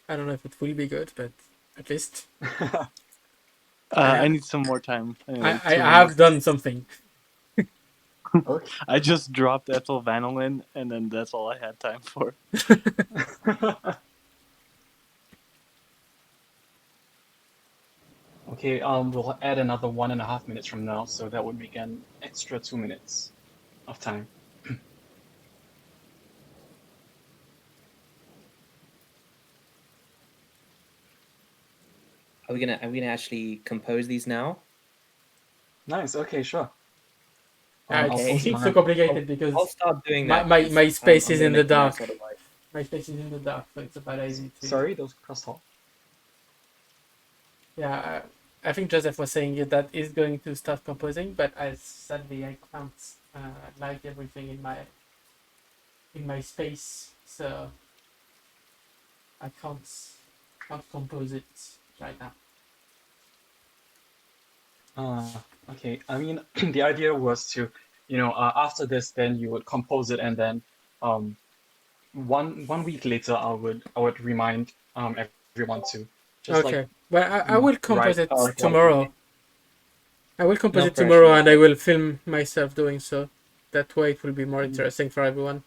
I don't know if it will be good, but at least I I need some more time. I need I, like I 2 minutes. have done something. Okay. I just dropped ethyl vanillin, and then that's all I had time for. Okay, we'll add another 1.5 minutes from now, so that would make an extra 2 minutes of time. Are we gonna actually compose these now? Nice. Okay, sure. I'll It's Okay. post it's so my. I'll complicated I'll because start doing my, that my, because my space I'm is gonna in the make a dark. mess otherwise. My space is in the dark, so it's a bad idea to. Sorry, those crosstalk. Yeah, I think Joseph was saying that he's going to start composing, but as sadly I can't like everything in my space, so I can't compose it right now. Okay. I mean, the idea was to, after this, then you would compose it, and then, um, one week later, I would remind everyone to just like Okay, but I will write compose it like one thing. tomorrow. I will compose No it pressure, tomorrow, no and I pressure. will film myself doing so. That way, it will be more Mm. interesting for everyone.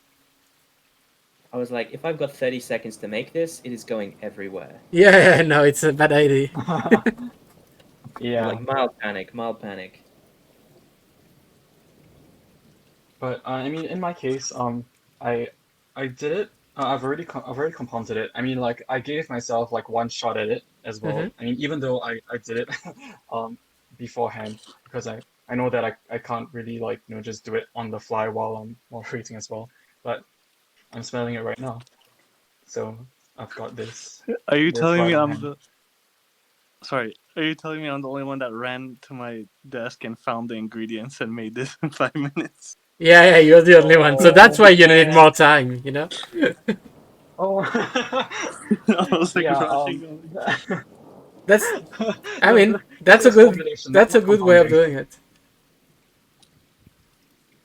I was like, if I've got 30 seconds to make this, it is going everywhere. Yeah, no, it's a bad idea. I'm Yeah, like mild panic, mild panic. but I mean, in my case, I I did it. I've already compounded it. I mean, like I gave myself like one shot at it as Hmm. well. I mean, even though I did it um beforehand because I know that I can't really like just do it on the fly while creating as well. But I'm smelling it right now, so I've got this Are you this telling right me on I'm hand. the sorry? Are you telling me I'm the only one that ran to my desk and found the ingredients and made this in 5 minutes? Yeah, you're the only one, so that's Oh why you need man. more time. Oh. I was like Yeah. rushing. I'm like, That's, I No, mean, that was formulation, not that's a not good way of compounding. doing it.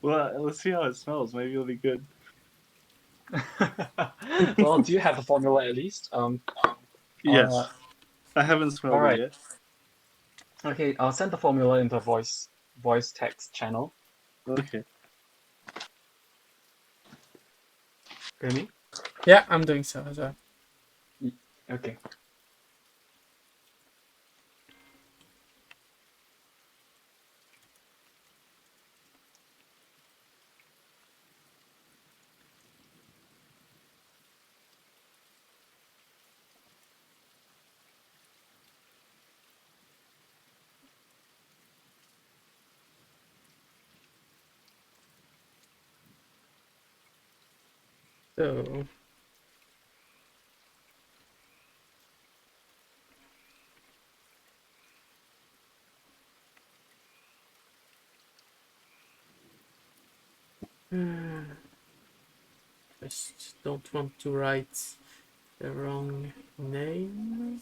well, let's see how it smells. Maybe it'll be good. Well, do you have the formula at least? Uh, Yes, I haven't all smelled it right. yet. Okay, I'll send the formula in the voice text channel. Okay. Hear me? Yeah, I'm doing so as well. Y- Okay. So, just don't want to write the wrong name.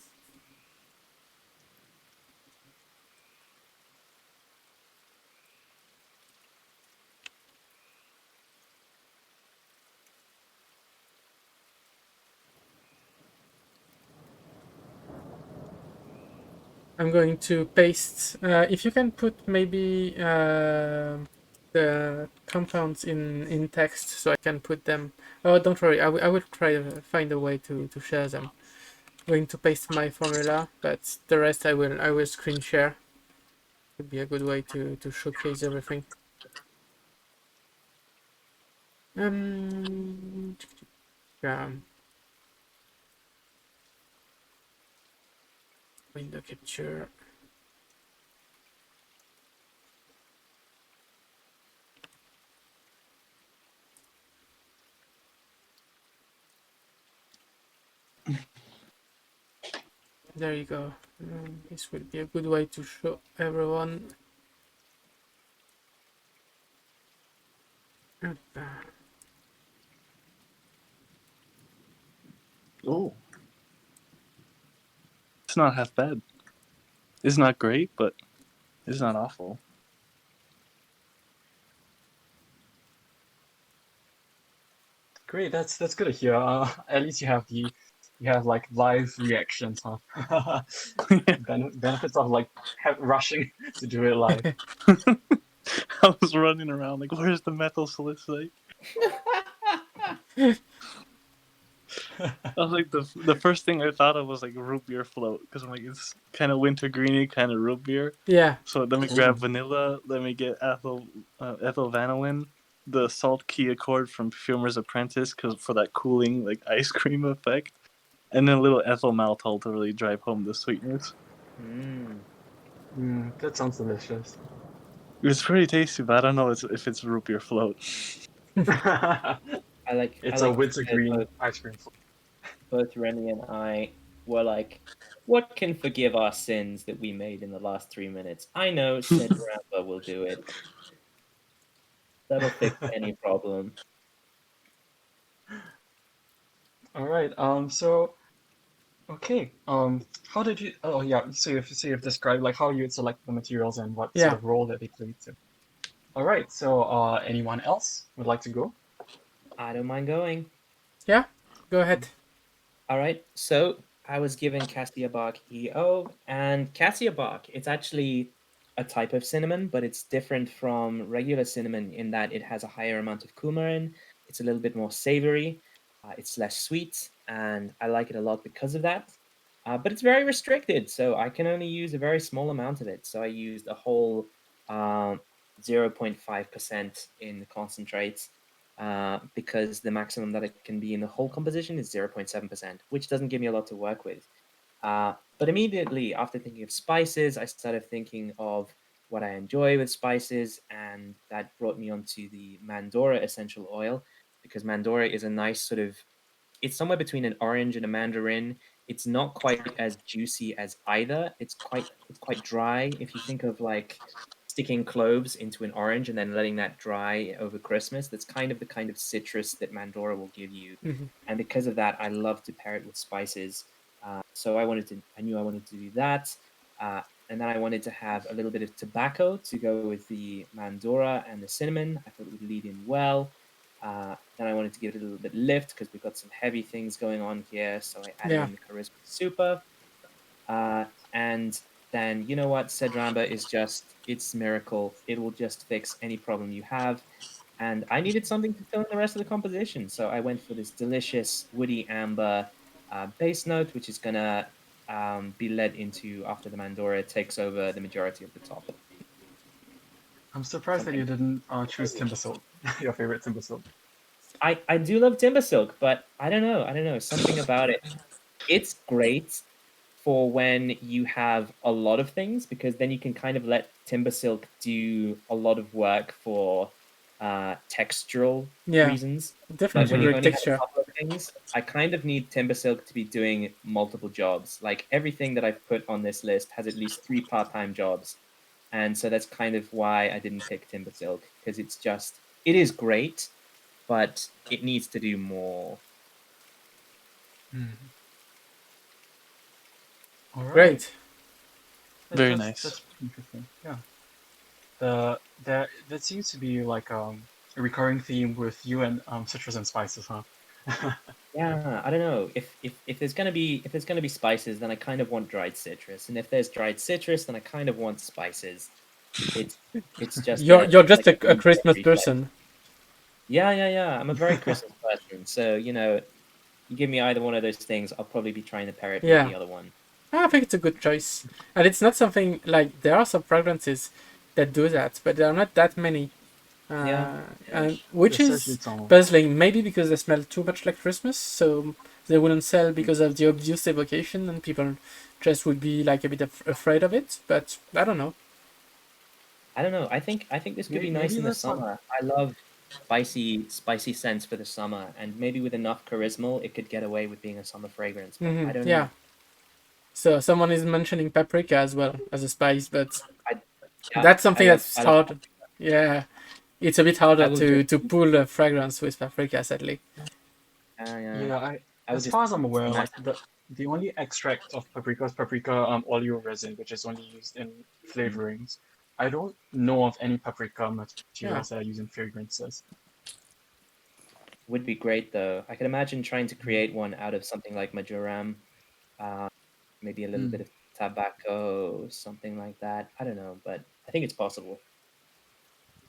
I'm going to paste. If you can put maybe the compounds in text, so I can put them. Oh, don't worry. I will try to find a way to share them. I'm going to paste my formula, but the rest I will screen share. Would be a good way to showcase everything. Um, yeah, window capture. There you go. This will be a good way to show everyone. Oh, it's not half bad. It's not great, but it's not awful. Great, that's good to hear. At least you have like live reactions, huh? Benefits of like rushing to do it live. I was running around like, where's the methyl salicylate? I was like, the first thing I thought of was like root beer float because I'm like, it's kind of wintergreeny, kind of root beer. Yeah. So let me grab vanilla. Let me get ethyl vanillin, the salt key accord from Perfumer's Apprentice, because for that cooling like ice cream effect, and then a little ethyl maltol to really drive home the sweetness. That sounds delicious. It was pretty tasty, but I don't know if it's root beer float. I It's a like to say wintergreen ice cream. both Remy and I were like, what can forgive our sins that we made in the last 3 minutes? I know said Rambo will do it. That'll fix any problem. All right. So okay. How did you? Oh yeah. So you've described like how you select the materials and what sort Yeah. of role that they play too. All right. So anyone else would like to go? I don't mind going. Yeah. Go ahead. All right. So I was given Cassia bark EO, and Cassia bark, it's actually a type of cinnamon, but it's different from regular cinnamon in that it has a higher amount of coumarin. It's a little bit more savory. It's less sweet, and I like it a lot because of that. But it's very restricted, so I can only use a very small amount of it. So I used a whole 0.5% in the concentrates because the maximum that it can be in the whole composition is 0.7%, which doesn't give me a lot to work with. But immediately after thinking of spices, I started thinking of what I enjoy with spices, and that brought me onto the Mandora essential oil because Mandora is a nice sort of it's somewhere between an orange and a mandarin. It's not quite as juicy as either. It's quite dry. If you think of like sticking cloves into an orange and then letting that dry over Christmas, that's kind of the kind of citrus that Mandora will give you. Mm-hmm. And because of that, I love to pair it with spices. So I knew I wanted to do that. Uh, and then I wanted to have a little bit of tobacco to go with the Mandora and the cinnamon. I thought it would lead in well. Then I wanted to give it a little bit lift because we've got some heavy things going on here. So I added Yeah. in the charisma super. And then you know what? Cedrama is just it's miracle. It will just fix any problem you have. And I needed something to fill in the rest of the composition. So I went for this delicious woody amber base note, which is gonna be led into after the Mandora takes over the majority of the top. I'm surprised that Something you didn't choose timber silk, your favorite timber silk. I do love timber silk, but I don't know. I don't know. Something about it. It's great for when you have a lot of things because then you can kind of let timber silk do a lot of work for textural Yeah. reasons. But Definitely when you great only have a texture. couple of things, I kind of need timber silk to be doing multiple jobs. Like everything that I've put on this list has at least 3 part-time jobs. And so that's kind of why I didn't pick timber silk because it is great, but it needs to do more. Mm. All right. Great. Very That's nice. interesting. Yeah. That seems to be like a recurring theme with you and citrus and spices, huh? Yeah, I don't know. If there's gonna be spices, then I kind of want dried citrus, and if there's dried citrus, then I kind of want spices. It's it's just You're a you're it's just like a a reflex. Christmas person. Yeah, yeah, yeah. I'm a very Christmas person, so you give me either one of those things, I'll probably be trying to pair it with Yeah. the other one. I think it's a good choice. And it's not something like there are some fragrances that do that, but there are not that many. Yeah, yeah. And which There's certainly is some. puzzling, maybe because they smell too much like Christmas, so they wouldn't sell because of the obvious evocation, and people just would be like a bit afraid of it. But I don't know. I don't know. I think this could be nice Maybe in the there's some. summer. I love spicy scents for the summer, and maybe with enough charisma, it could get away with being a summer fragrance. But I don't Yeah, know. So someone is mentioning paprika as well as a spice, but I yeah, that's something that's I love hard. Yeah, it's a bit harder I will just to pull a fragrance with paprika, sadly. uh, Yeah, I I will as just far as I'm aware, imagine. like the only extract of paprika is paprika oleo resin, which is only used in Mm, flavorings. I don't know of any paprika materials that Yeah. are used in fragrances. would be great though. I could imagine trying to Mm. create one out of something like majoram, uh, maybe a little bit Mm. of tobacco, something like that. I don't know, but I think it's possible.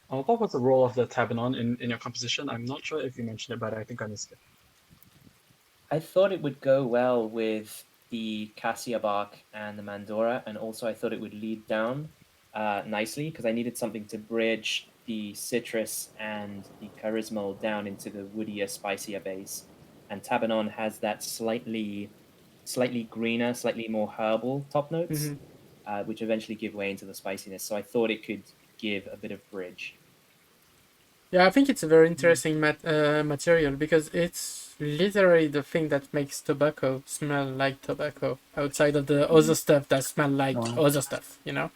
What was the role of the tabanon in your composition? I'm not sure if you mentioned it, but I think I missed it. I thought it would go well with the cassia bark and the mandora, and also I thought it would lead down nicely because I needed something to bridge the citrus and the charismal down into the woodier, spicier base. And Tabanon has that slightly greener, slightly more herbal top notes, Hmm. which eventually give way into the spiciness. So I thought it could give a bit of bridge. Yeah, I think it's a very Mm. interesting material because it's literally the thing that makes tobacco smell like tobacco outside of the other Mm, stuff that smell like Wow. other stuff, you know?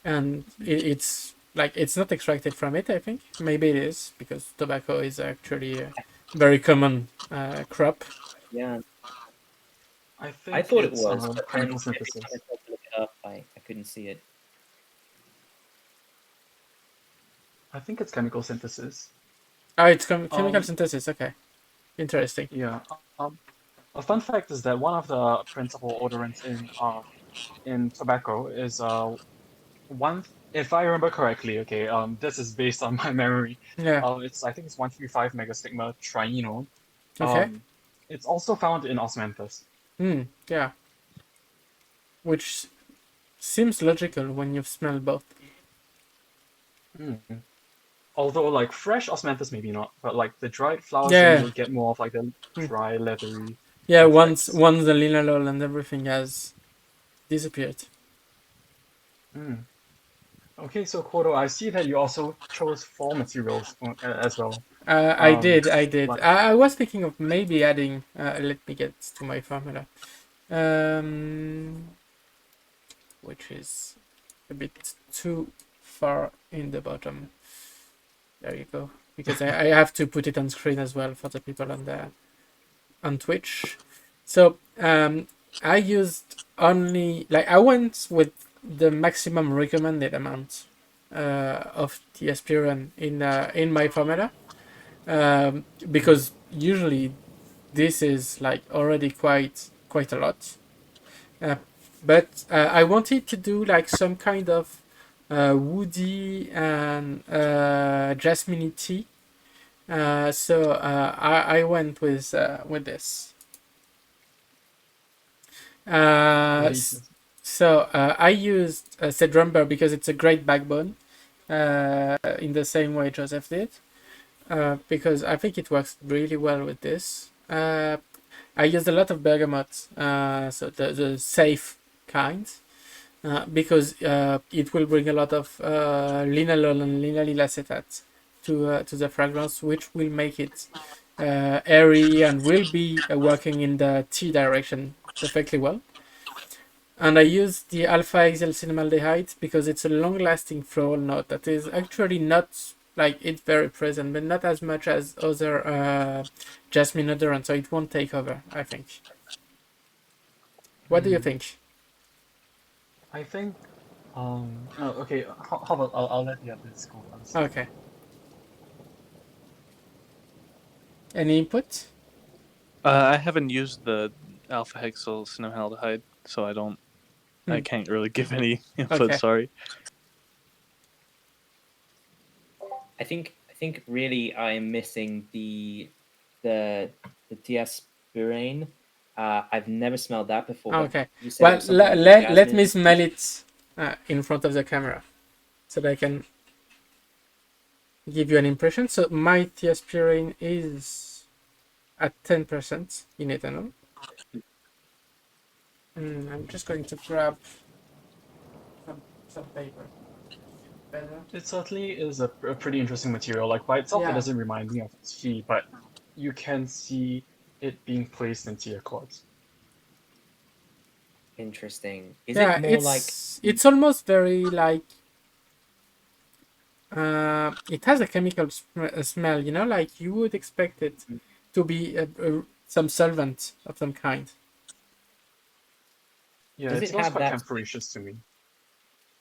And it's like it's not extracted from it, I think. Maybe it is because tobacco is actually a very common crop. yeah, I I think thought it it's was, but then chemical every time I synthesis. tried to look it up, I couldn't see it. I think it's chemical synthesis. Oh, it's chemical Um, synthesis. Okay, interesting. yeah. A fun fact is that one of the principal odorants in tobacco is one. If I remember correctly, okay, this is based on my memory. Yeah. It's I think it's 135 megastigma trienone. Okay. Um, it's also found in osmanthus. Hmm. Yeah. Which seems logical when you've smelled both. Mm. Although like fresh osmanthus maybe not, but like the dried flowers, then Yeah. you'll get more of like the Hmm. dry, leathery Yeah. effects. Once the linalool and everything has disappeared. Mm. Okay, so Kodo, I see that you also chose fall materials as well. I did. I Like did. I was thinking of maybe adding. Let me get to my formula. Um, which is a bit too far in the bottom. There you go. Because I have to put it on screen as well for the people on Twitch. So I used only like I went with the maximum recommended amount of teospirone in my formula Mm. because usually this is like already quite a lot. Uh, but I wanted to do like some kind of woody and jasmine tea. I went with this. Uh, s- Delicious. I used Cedrumber because it's a great backbone in the same way Joseph did. Because I think it works really well with this. I used a lot of bergamot, so the safe kind, because it will bring a lot of linalool and linalool acetate to the fragrance, which will make it airy and will be working in the tea direction perfectly well. And I use the alpha hexyl cinnamaldehyde because it's a long-lasting floral note that is actually not like it's very present, but not as much as other jasmine odorant, so it won't take over. I think. What do you Mm. think? I think oh, okay, how about I'll let the others go first. Okay. Any input? I haven't used the alpha hexyl cinnamaldehyde, so I Hmm. can't really give any input. Okay. Sorry. I think really I'm missing the the TS Burane. I've never smelled that before, but Okay. you said it Well, was something with let jasmine. me smell it in front of the camera so that I can give you an impression. So my Theospirine is at 10% in ethanol. I'm just going to grab some paper. Better. It certainly is a pretty interesting material. Like by itself, it Yeah. doesn't remind me of tea, but you can see it being placed into your clothes. Interesting. Is it Yeah, more like it's almost very like it has a chemical smell, you know, like you would expect it to be some solvent of some kind. Yeah, does it it smells have quite that camphorous to me.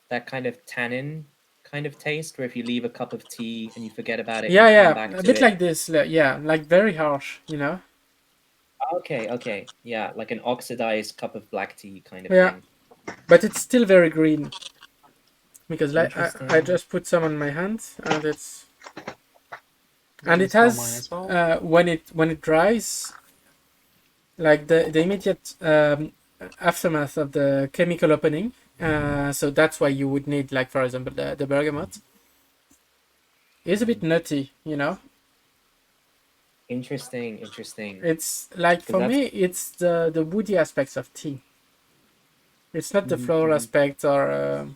that kind of tannin kind of taste where if you leave a cup of tea and you forget about it, you Yeah, come yeah, back a to bit it? like this. Yeah, like very harsh, you know. Okay, okay. Yeah, like an oxidized cup of black tea kind of Yeah, thing. but it's still very green because like I Interesting. just put some on my hands and Let me it smell mine has as well. when it dries, like the immediate aftermath of the chemical opening. So that's why you would need, like, for example, the bergamot is a bit Mhm. nutty, you know. Interesting, interesting. It's like, Because for that's me, it's the woody aspects of tea. It's not the mhm, floral mhm. aspect or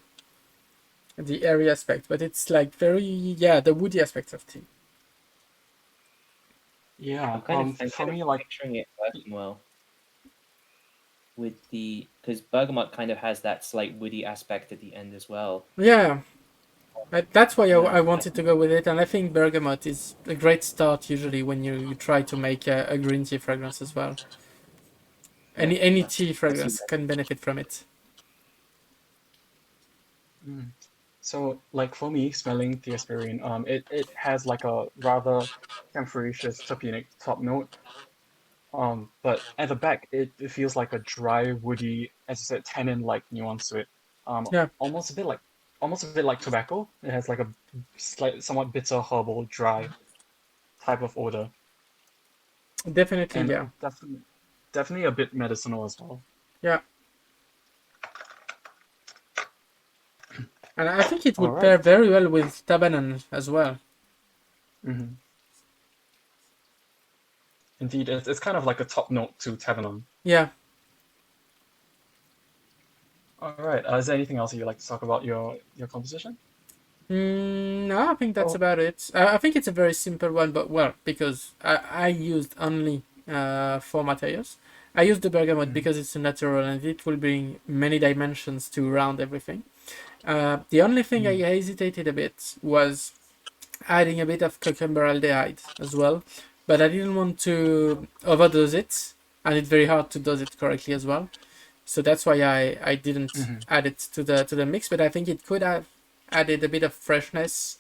the airy aspect, but it's like very, yeah, the woody aspects of tea. Yeah, I'm for kind of me, like, picturing it working well with the because bergamot kind of has that slight woody aspect at the end as well. Yeah, that's why Yeah, I wanted to go with it, and I think bergamot is a great start usually when you try to make a green tea fragrance as well. yeah, Any that's tea that's fragrance can benefit from it. mm. So like for me, smelling the aspirin, it has like a rather camphorous terpenic top note. But at the back, it feels like a dry, woody, as you said, tannin-like nuance to it. Yeah, Almost a bit like tobacco. It has like a somewhat bitter, herbal, dry type of odor, definitely. and Yeah, definitely a bit medicinal as well. yeah, and I think it All would right. pair very well with tabanan as well. Mm-hmm. Indeed, it's kind of like a top note to Tavanon. Yeah. All right. Is there anything else you'd like to talk about your composition? No, I think that's Oh. about it. I think it's a very simple one, but well, because I used only four materials. I used the bergamot Mm-hmm. because it's a natural and it will bring many dimensions to round everything. The only thing I hesitated a bit was adding a bit of cucumber aldehyde as well, but I didn't want to overdose it, and it's very hard to dose it correctly as well. So that's why I didn't Mm-hmm. add it to the mix, but I think it could have added a bit of freshness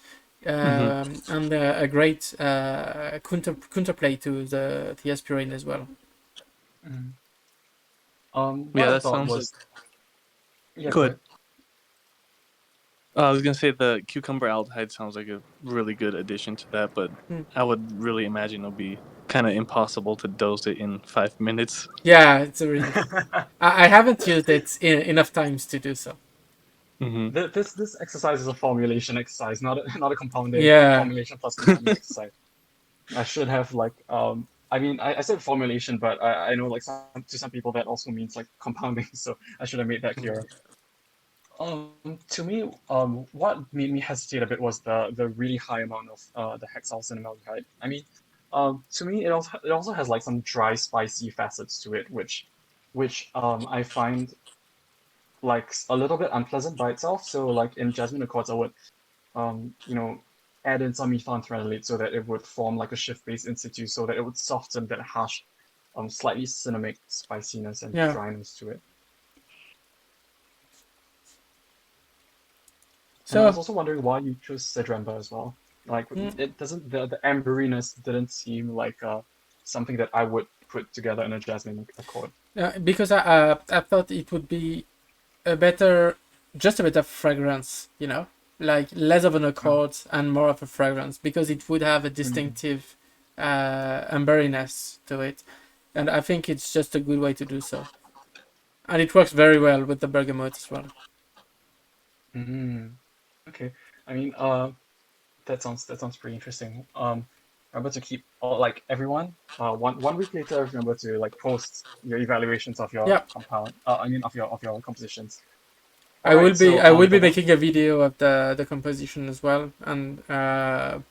Hmm. and a great counterplay to the aspirin as well. Mm-hmm. What Yeah, I that thought sounds like was, yeah, go good. ahead. I was gonna say the cucumber aldehyde sounds like a really good addition to that, but Hmm. I would really imagine it'll be kind of impossible to dose it in 5 minutes. Yeah, it's a really. I haven't used it enough times to do so. Hmm. This exercise is a formulation exercise, not not a compounding Yeah, formulation plus compounding exercise. I should have like I mean I said formulation, but I know like to some people that also means like compounding, so I should have made that clearer. To me, what made me hesitate a bit was the really high amount of the hexyl cinnamaldehyde. I mean, to me it also has like some dry, spicy facets to it, which I find like a little bit unpleasant by itself. So like in Jasmine Accords, I would you know add in some methylphenolate so that it would form like a shift base in situ, so that it would soften that harsh, slightly cinnamic spiciness and yeah. dryness to it. And I was So also wondering why you chose Cedremba as well. Like mm, it doesn't the amberiness didn't seem like something that I would put together in a Jasmine Accord. because I thought it would be a better, just a better fragrance, you know, like less of an Oh. accord and more of a fragrance, because it would have a Mm. distinctive amberiness to it, and I think it's just a good way to do so, and it works very well with the bergamot as well. Mm. Okay. I mean, that sounds pretty interesting. Remember to keep all like everyone. One week later, remember to like post your evaluations of your Yeah, compound. I mean of your compositions. All right. So I will the be one. making a video of the composition as well, and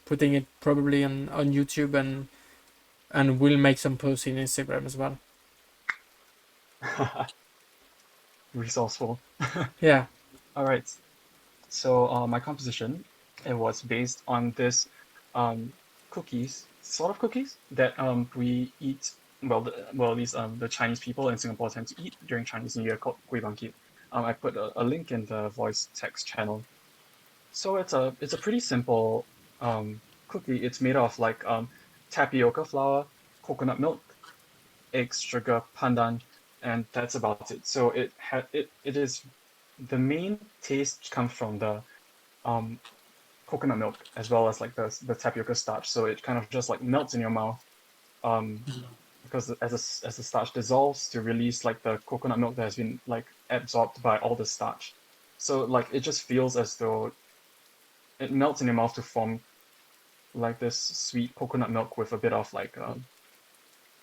putting it probably on YouTube, and we'll make some posts in Instagram as well. resourceful. Yeah. All right. So my composition, it was based on this cookies, sort of cookies that we eat. Well, well, at least the Chinese people in Singapore tend to eat during Chinese New Year called Kueh Bangkit. I put a link in the voice text channel. So it's a pretty simple cookie. It's made of like tapioca flour, coconut milk, eggs, sugar, pandan, and that's about it. So it is the main taste comes from the um coconut milk as well as like the tapioca starch. So it kind of just like melts in your mouth um because as the starch dissolves to release like the coconut milk that has been like absorbed by all the starch. So like it just feels as though it melts in your mouth to form like this sweet coconut milk with a bit of like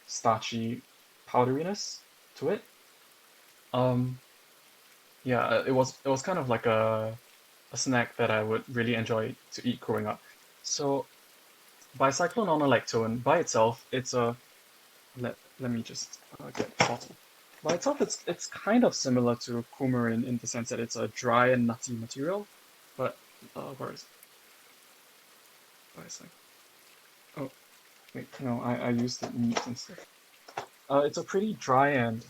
starchy powderiness to it. Um yeah, it was kind of like a snack that I would really enjoy to eat growing up. So bicyclononolactone by itself, it's a let me just get the bottle. By itself, it's kind of similar to coumarin in the sense that it's a dry and nutty material, but where is it? Bicyc. Oh wait, no, I used the meat instead. It's a pretty dry and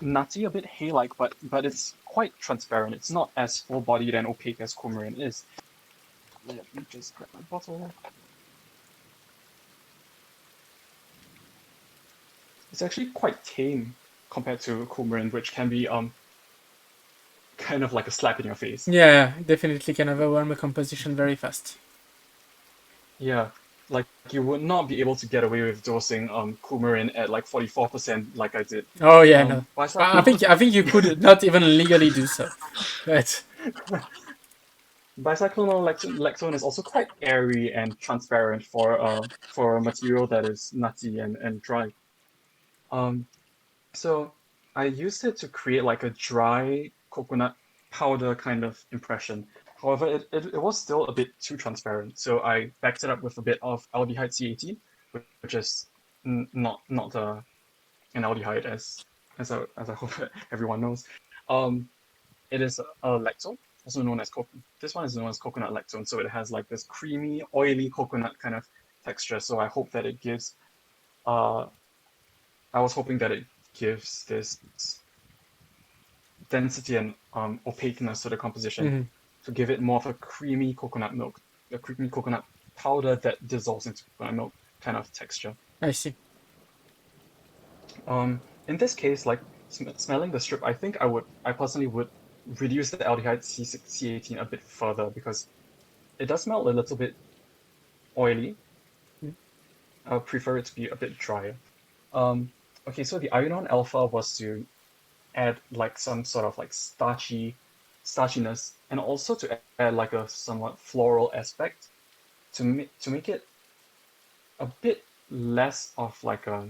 nutty, a bit hay-like, but it's quite transparent. It's not as full-bodied and opaque as coumarin is. Let me just grab my bottle. It's actually quite tame compared to coumarin, which can be kind of like a slap in your face. Yeah, definitely can overwhelm a composition very fast. Yeah, like you would not be able to get away with dosing coumarin at like 44% like I did. Oh yeah, no. I Bicyclone think I think you could not even legally do so. But Bicyclonol lactone is also quite airy and transparent for a material that is nutty and dry. Um, so I used it to create like a dry coconut powder kind of impression. However, it was still a bit too transparent, so I backed it up with a bit of aldehyde C18, which is not an aldehyde as I hope everyone knows. Um, it is a lactone, also known as this one is known as coconut lactone, so it has like this creamy, oily coconut kind of texture. So I hope that it gives uh I was hoping that it gives this density and opaqueness to the composition mhm, to give it more of a creamy coconut milk, a creamy coconut powder that dissolves into coconut milk kind of texture. I see. In this case, like smelling the strip, I personally would reduce the aldehyde C18 a bit further because it does smell a little bit oily. Mm, I would prefer it to be a bit drier. Um, okay, so the iron alpha was to add like some sort of like starchiness, and also to add like a somewhat floral aspect to make it a bit less of like a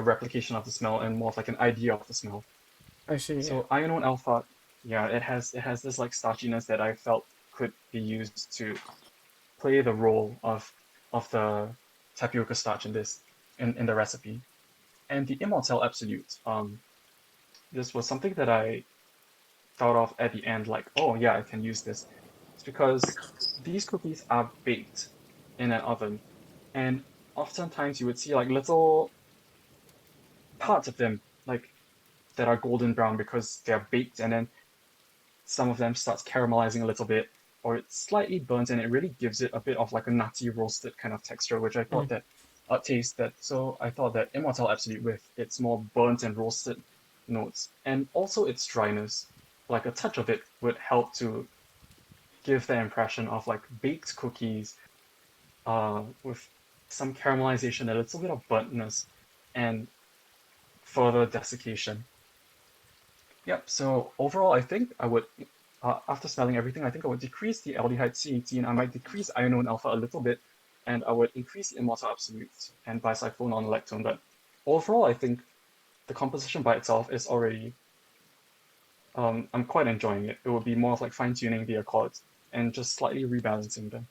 replication of the smell and more of like an idea of the smell. I see. Yeah. So iron alpha, yeah, it has this like starchiness that I felt could be used to play the role of the tapioca starch in this in the recipe. And the Immortelle Absolute, this was something that I thought of at the end, like, oh yeah, I can use this. It's because these cookies are baked in an oven, and oftentimes you would see like little parts of them, like that are golden brown because they're baked, and then some of them starts caramelizing a little bit, or it's slightly burnt, and it really gives it a bit of like a nutty roasted kind of texture, which I thought Mhm, that taste that. So I thought that Immortelle Absolute with its more burnt and roasted notes, and also its dryness, like a touch of it would help to give the impression of like baked cookies, with some caramelization, a little bit of burntness, and further desiccation. Yep. So overall, I think I would, after smelling everything, I think I would decrease the aldehyde C18. I might decrease ironone alpha a little bit, and I would increase the immortal absolute and bicyclone lactone. But overall, I think the composition by itself is already, I'm quite enjoying it. It would be more of like fine tuning the accords and just slightly rebalancing them.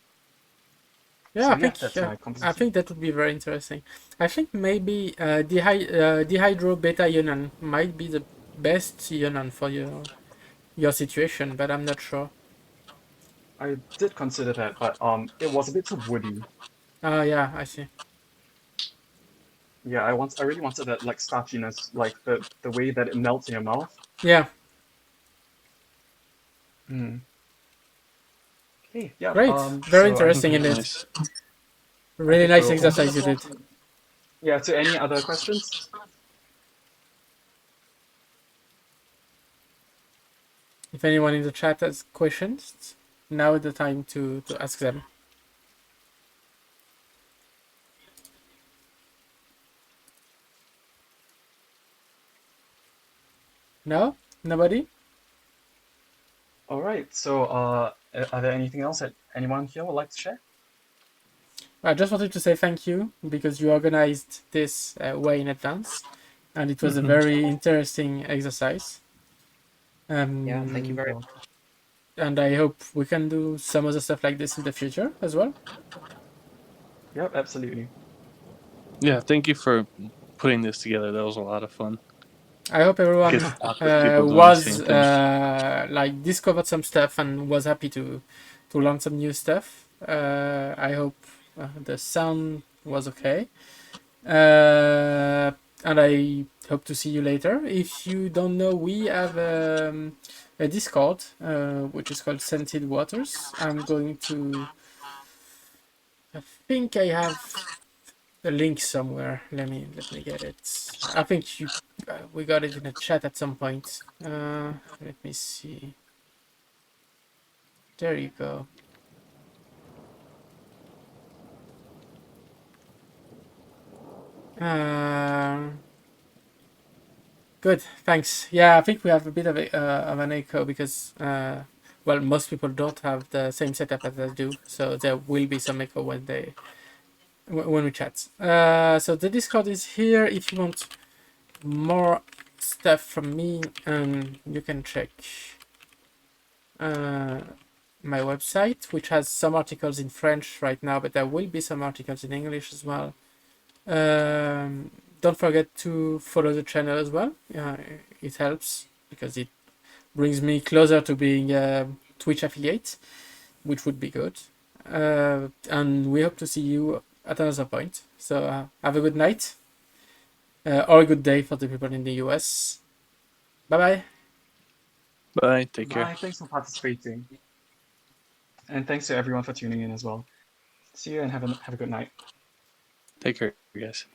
Yeah, So yeah, that's my I composition. think that would be very interesting. I think maybe dihydrobetain might be the best ionan for your situation, but I'm not sure. I did consider that, but it was a bit too woody. Yeah, I see. Yeah, I really wanted that like starchiness, like the way that it melts in your mouth. Yeah, Mm. Okay, yeah. great. Very So I interesting think indeed. Nice. Really nice we'll open the exercise you floor did. to, yeah, to any other questions. If anyone in the chat has questions, now is the time to ask them. No? Nobody? All right. So are there anything else that anyone here would like to share? I just wanted to say thank you because you organized this way in advance, and it was a Mm-hmm. very interesting exercise. Yeah, thank you Um, very Well, much. and I hope we can do some other stuff like this in the future as well. yep, absolutely. Yeah, thank you for putting this together. That was a lot of fun. I hope Get everyone to talk with people doing the was same thing. like discovered some stuff and was happy to learn some new stuff. I hope the sound was okay. And I hope to see you later. If you don't know, we have a Discord which is called Scented Waters. I'm going to. I think I have the link somewhere. Let me get it. I think we got it in a chat at some point. Let me see. There you go. Uh, Good, thanks. Yeah, I think we have a bit of an echo because, well, most people don't have the same setup as I do, so there will be some echo when we chat. So the Discord is here. If you want more stuff from me, you can check uh, my website, which has some articles in French right now, but there will be some articles in English as well. Um, don't forget to follow the channel as well. It helps because it brings me closer to being a Twitch affiliate, which would be good. And we hope to see you at another point. So have a good night or a good day for the people in the US. Bye bye. Bye. Take care. Bye. Thanks for participating, and thanks to everyone for tuning in as well. See you and have a good night. Take care, guys.